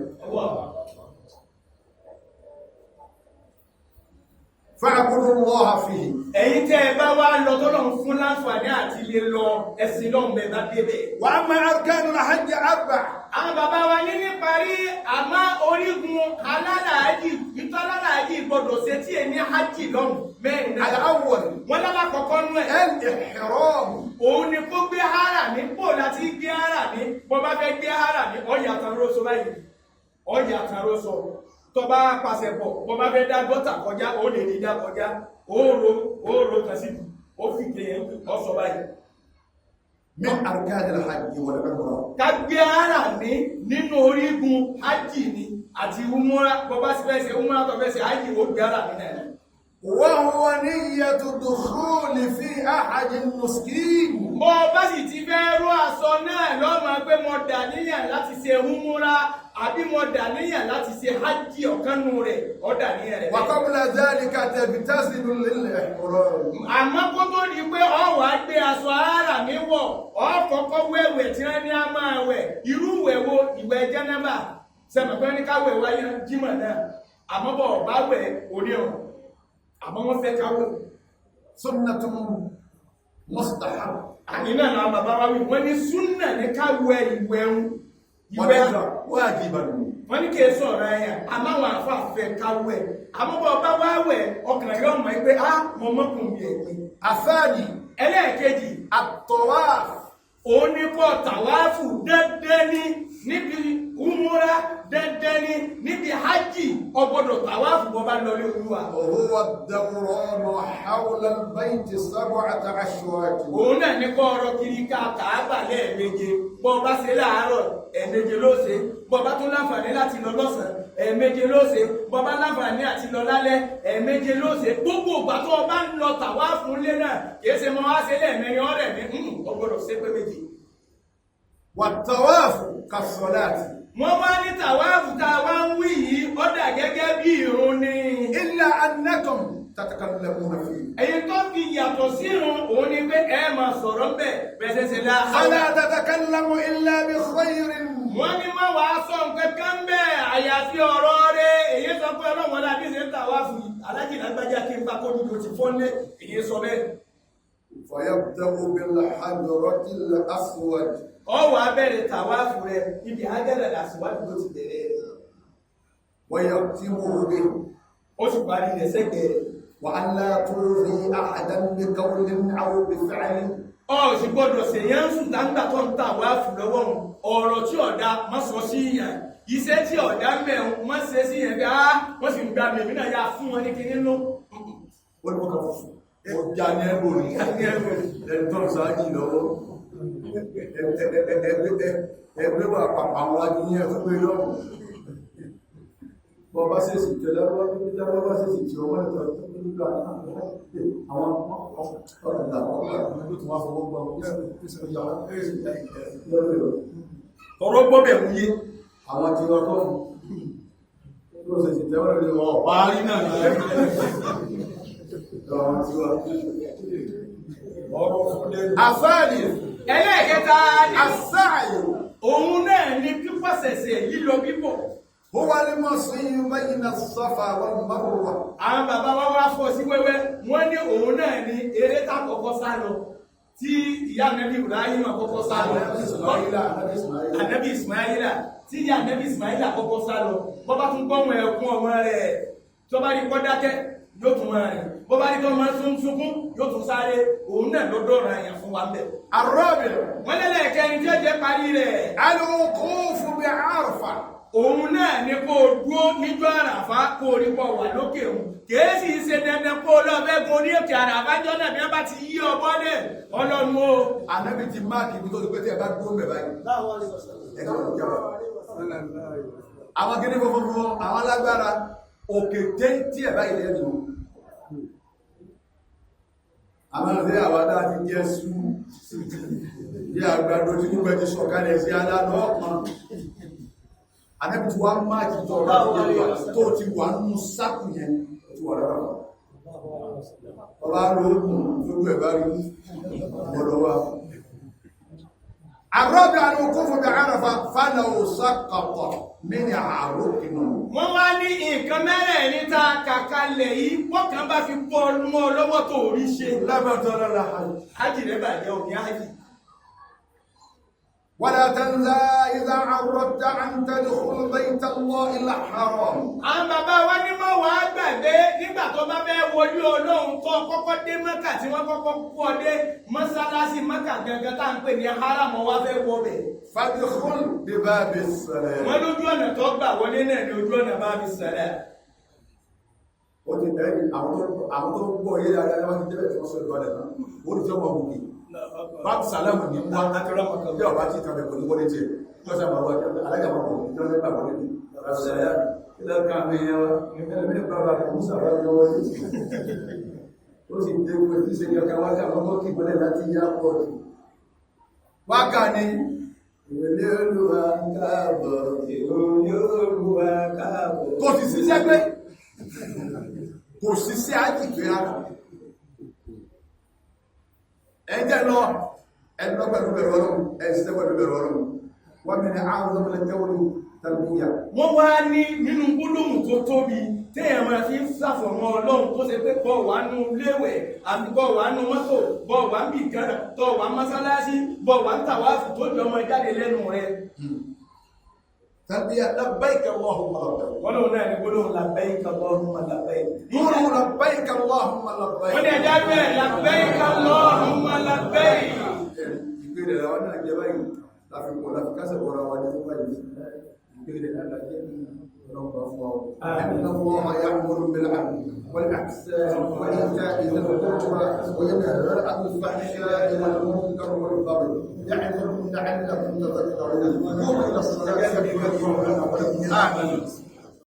fa'budu Allaha fihi Ẹ̀yin tẹ́ ẹ bá wá lọ tọ́lọ̀ ń fún láǹfààní àti ilé lọ ẹ̀sìn lọ́m̀bẹ̀ bá débẹ̀. wa amma arkanul hajj arba'a Àwọn bàbá wa ní níparí àmọ́ orígun alálàájì ìtọ́ alálàájì gbọdọ̀ ṣe tí èní hajj lọ́rùn mẹ́rin náà. al-awwal Wọ́n lálákọ̀ọ́kọ́ nú ẹ̀. al-ihram Òun ni kó gbé hárà ní pò láti gbé hárà ní bọ́ bá fẹ́ gbé hárà ní ọ̀yà àtàrósọ báyìí. Ọ̀yà àtàrósọ tó bá pàṣẹ bọ̀ bọ́ bá fẹ́ dá gọ́tà kọjá ó lè ní dá kọjá ó ro kàsíkù ó fi kéyẹ ọ̀sọ̀ báyìí. min arkanil hajji wal umrah. Ká gbé ara mi nínú orígun hajj ni àti umura bó bá sì fẹ́ ṣe umura tó fẹ́ ṣe hajj ó gbé ara mi náà. Wa huwa niyyatu dukhul fi ahad an-nuskayn. Bó bá sì ti fẹ́ ró aṣọ náà ló máa pé mo dà níyàn láti ṣe umura àbí mo dà níyàn láti ṣe hajj ọ̀kanú rẹ̀ ó dà níyàn rẹ̀. Wa qabla dhalika tabtasilu lil-ihram. Àmọ́ kó tó di pé ó wá gbé aṣọ ara mi wọ̀ ó kọ́kọ́ wẹ̀wẹ̀ tí wọ́n ní a máa wẹ̀ irú ìwẹ̀ wo ìwẹ̀ jẹ́nẹ́bà sẹ́mi pé ní ká wẹ̀ wáyé jímọ̀ náà àmọ́ bọ̀ bá wẹ̀ orí ọ̀ àmọ́ wọ́n fẹ́ ká wẹ̀. Sunnatun mustahab. Àyínà náà bàbá wa wí wọ́n ní súnà ní ká wẹ̀ ìwẹ̀ wajiban. wọ́n ní kí è sọ̀rọ̀ ẹ̀yà àmọ́ àwọn àfáàfẹ́ ká wẹ̀ àmọ́ bọ̀ bá wá wẹ̀ ọkàn yóò mọ̀ pé á mọ̀ mọ́kùnrin ẹ̀gbìn. Athani Ẹlẹ́ẹ̀kejì at-tawaf. òun ní kọ́ tàwáfù dandan ní níbi umura dandan ní níbi hajj ọgbọ́dọ̀ tàwáfù bọ́ bá lọlé Olúwa. Huwa ad-dawran hawla al-bayt 7 ashwat. Òun náà ní kọ́ ọ̀rọ̀ kiri ká Kàábà lẹ́ẹ̀méje bọ́ bá ṣe láàárọ̀ ẹ̀ẹ̀méje ló ṣe bọ́ bá tún láǹfààní láti lọ lọ́sàn-án ẹ̀ẹ̀méje ló ṣe bọ́ bá láǹfààní àti lọ lálẹ́ ẹ̀ẹ̀méje ló ṣe gbogbo ìgbà tó o bá ń lọ tàwáfù lé náà kìí ṣe mọ́ wá ṣe lẹ́ẹ̀mẹ́rin ọ̀rẹ́ mi ọgbọ́dọ̀ ṣe pé méjì. Wat-tawafu kas-salati. Wọ́n wá ní tàwáfù tá a wá ń wí yìí ó dà gẹ́gẹ́ bí ìrun ni. Illa annakum tatakallamuna fihi. Èyí tó fi yàtọ̀ sí ìrun òun ni pé ẹ máa sọ̀rọ̀ ń bẹ̀ bẹ̀sẹ̀ ṣe la. Fala tatakallamu illa bi khairin. Wọ́n ní má wàá sọ nǹkan kan bẹ́ẹ̀ àyàfi ọ̀rọ̀ rẹ̀ èyí sọ pé ọlọ́run ọ̀la bí ṣe ń tàwáfù yìí alájì lágbájá kí n bá kó dúdú ti fọ́nlé èyí sọ bẹ́ẹ̀. Fayabda'u bil hajratil aswad. Ọ wà bẹ̀rẹ̀ tàwáfù rẹ̀ ibi Hajar al-Aswad ló ti bẹ̀rẹ̀ rẹ̀. Wa yaktimu bihi. Ó sì parí rẹ̀ sẹ́gbẹ̀ẹ́ rẹ̀. Wa an la tuzi ahadan bi qawlin aw bi fi'lin. Ọ sì gbọ́dọ̀ ṣèyàn sùn táǹgbà tó ń tàwáfù lọ́wọ́ ọ̀rọ̀ tí ọ̀dà má sọ sí yàn iṣẹ́ tí ọ̀dà mẹ́rin má ṣe sí yàn bí wọ́n sì ń gba mèmí náà yá fún wọn ní kinní nú. Ó ní kọ́kọ́ fún ọjà ní ẹgbò ní ẹ̀tọ́ sáájì lọ́wọ́ ẹgbẹ́ wà pàpà àwọn ajínigbé ẹgbẹ́ lọ́wọ́ bọ́ bá ṣe sì tẹ́lẹ̀ wọ́n ní ìjọba bá ṣe sì tí ọwọ́ ẹ̀tọ́ nígbà àwọn ọ̀dà ọ̀dà tó wá fọwọ́ gbọ́ ọ̀rọ̀ gbọ́bẹ̀ mú yé àwọn tí wọ́n kọ́ ló ṣe sì tẹ́wọ́n lè wọ́n parí náà Àfáàlì ẹlẹ́ẹ̀kẹta ni àsáàyò òun náà ní pípọ̀sẹ̀sẹ̀ lílọ bíbọ̀. ó wá lè mọ́ sí bayna Safa wal Marwa. Àwọn bàbá wa wá fọ́ sí wẹ́wẹ́ wọ́n ní òun náà ní eré tákọ̀ọ́kọ́ sá lọ tí ìyá Ànábì Ibrahim àkọ́kọ́ sá lọ Ànábì Ismaila tí ìyá Ànábì Ismaila àkọ́kọ́ sá lọ bọ́ bá tún gbọ́mọ̀ ẹ̀kún ọmọ rẹ̀ tó bá rí kọ́ dákẹ́ yóò tún máa rìn bó bá rí tó máa sunkún yóò tún sáré òun náà ló dọ̀rọ̀ àyàn fún wa ń bẹ̀. Àrọ́bì wọ́n lẹ́lẹ̀ kẹrin tí ó jẹ́ parí rẹ̀. al-wuqufu bi Arafa. Òun náà ní kó o dúró níjọ́ àràfá kó o rí pọ̀ wà lókè òun kìí sì ṣe dandan kó o lọ bẹ́ẹ̀ kó o ní òkè àràfá jọ́ náà bí wọ́n bá ti yí ọbọ̀ dẹ̀ ọlọ́run o. Ànábì ti máàkì ibi tó ti pé tí ẹ bá dúró mẹ́ báyìí. Àwọn gidi fúnfún àwọn alágbára òkè téńtì ẹ̀ báyìí lẹ́nu. Àwọn ọ̀dẹ́ àwádá ti jẹ́ sú bí àgbàdo tí gbogbo ti sọ̀kalẹ̀ sí aládọ́ ọ̀kan. Ànábì tí wá máàkì tó ti wà nínú sákù yẹn tí wà rárá. Ọba lóògùn lórí ẹ̀bá rí ọlọ́wà. Àrọ́bì al-wuqufu bi Arafa falaw saqata min àrókìnà. Wọ́n wá ní nǹkan mẹ́rẹ̀ẹ̀rin ta kàkalẹ̀ yìí wọ́n kàn bá fi pọ̀ mọ́ lọ́wọ́ tó rí ṣe. Lábàtọ̀ lọ́la hajj. Hajj rẹ̀ bàjẹ́ òní hajj. ولا تنسى إذا عرضت أن تدخل بيت الله الحرام. Àwọn bàbá wa ní mọ́ wàá gbàgbé nígbà tó bá fẹ́ wọlé Ọlọ́run tó kọ́kọ́ dé Mẹ́kà tí wọ́n kọ́kọ́ kọ́ dé mọ́sálásí Mẹ́kà gangan tá à ń pè ní háràmù wá fẹ́ wọ bẹ̀. فادخل بباب السلام. Wọ́n lójú ọ̀nà tó gbà wọlé náà ní ojú ọ̀nà bábí sàlẹ̀. Ó ti bẹ́ẹ̀ ni àwọn tó gbọ́ yé dáadáa wọ́n ti débẹ̀ tí wọ́n sọ ìbálẹ̀ náà. Ó ti jẹ́ ọmọ òkè. báàbù sàlámù ní wá bí ọba tí ìtàn ẹ̀kọ́ ní wọlé jẹ́ lọ́sàn máa wọ́n alágàmọ́ kò ní jọ́ nígbà wọlé ní ọ̀sẹ̀ ilẹ̀-ẹ̀kọ́ àmì ẹ̀yẹwà ní bàbá kò sábà lọ́wọ́ ó sì dé wọ́n tí ṣe yọ̀ká wákà mọ́kọ́ kí ìpínlẹ̀ láti yá pọ̀ jù wákà ní ìrẹ̀lẹ̀ olúwa káàbọ̀ ìròyìn olúwa káàbọ̀ kò sì síṣẹ́ pé kò síṣẹ́ àjìgbé ara ẹjẹ́ lọ ẹ̀lọ́ pẹ̀lú bẹ̀rù ọlọ́run ẹ̀sẹ̀ pẹ̀lú bẹ̀rù ọlọ́run wọ́n mẹ́rin àwọn ọmọdé tẹ́wọ́lú tàbíyà wọ́n wá ní nínú gbólóhùn tó tóbi téèyàn máa fi ń ṣàfọ̀mọ́ ọlọ́run tó ṣe pé bọ́ wà nú léwẹ̀ àbí bọ́ wà nú mọ́tò bọ́ wà ń bì kan tọ́ wà mọ́sálásí bọ́ wà ń tàwáàfù tó jọ ọmọ jáde lẹ́nu rẹ̀. tàbíyà labbaika Allahumma labbaik wọ́n lóun náà ní gbólóhùn labbaika Allahumma labbaik. Qulu labbaika Allahumma labbaik. wọ́n ní ẹja bẹ́ẹ̀ labbaika Allahumma labbaik. ìgbéde làwọn náà jẹ báyìí láfikún láfikásẹ̀ bọ́ra wa ní báyìí ìgbéde náà jẹ́ إن الله يأمر بالعدل والإحسان وإيتاء ذي القربى وينهى عن الفحشاء والمنكر والبغي يعظكم لعلكم تذكرون قوموا إلى الصلاة.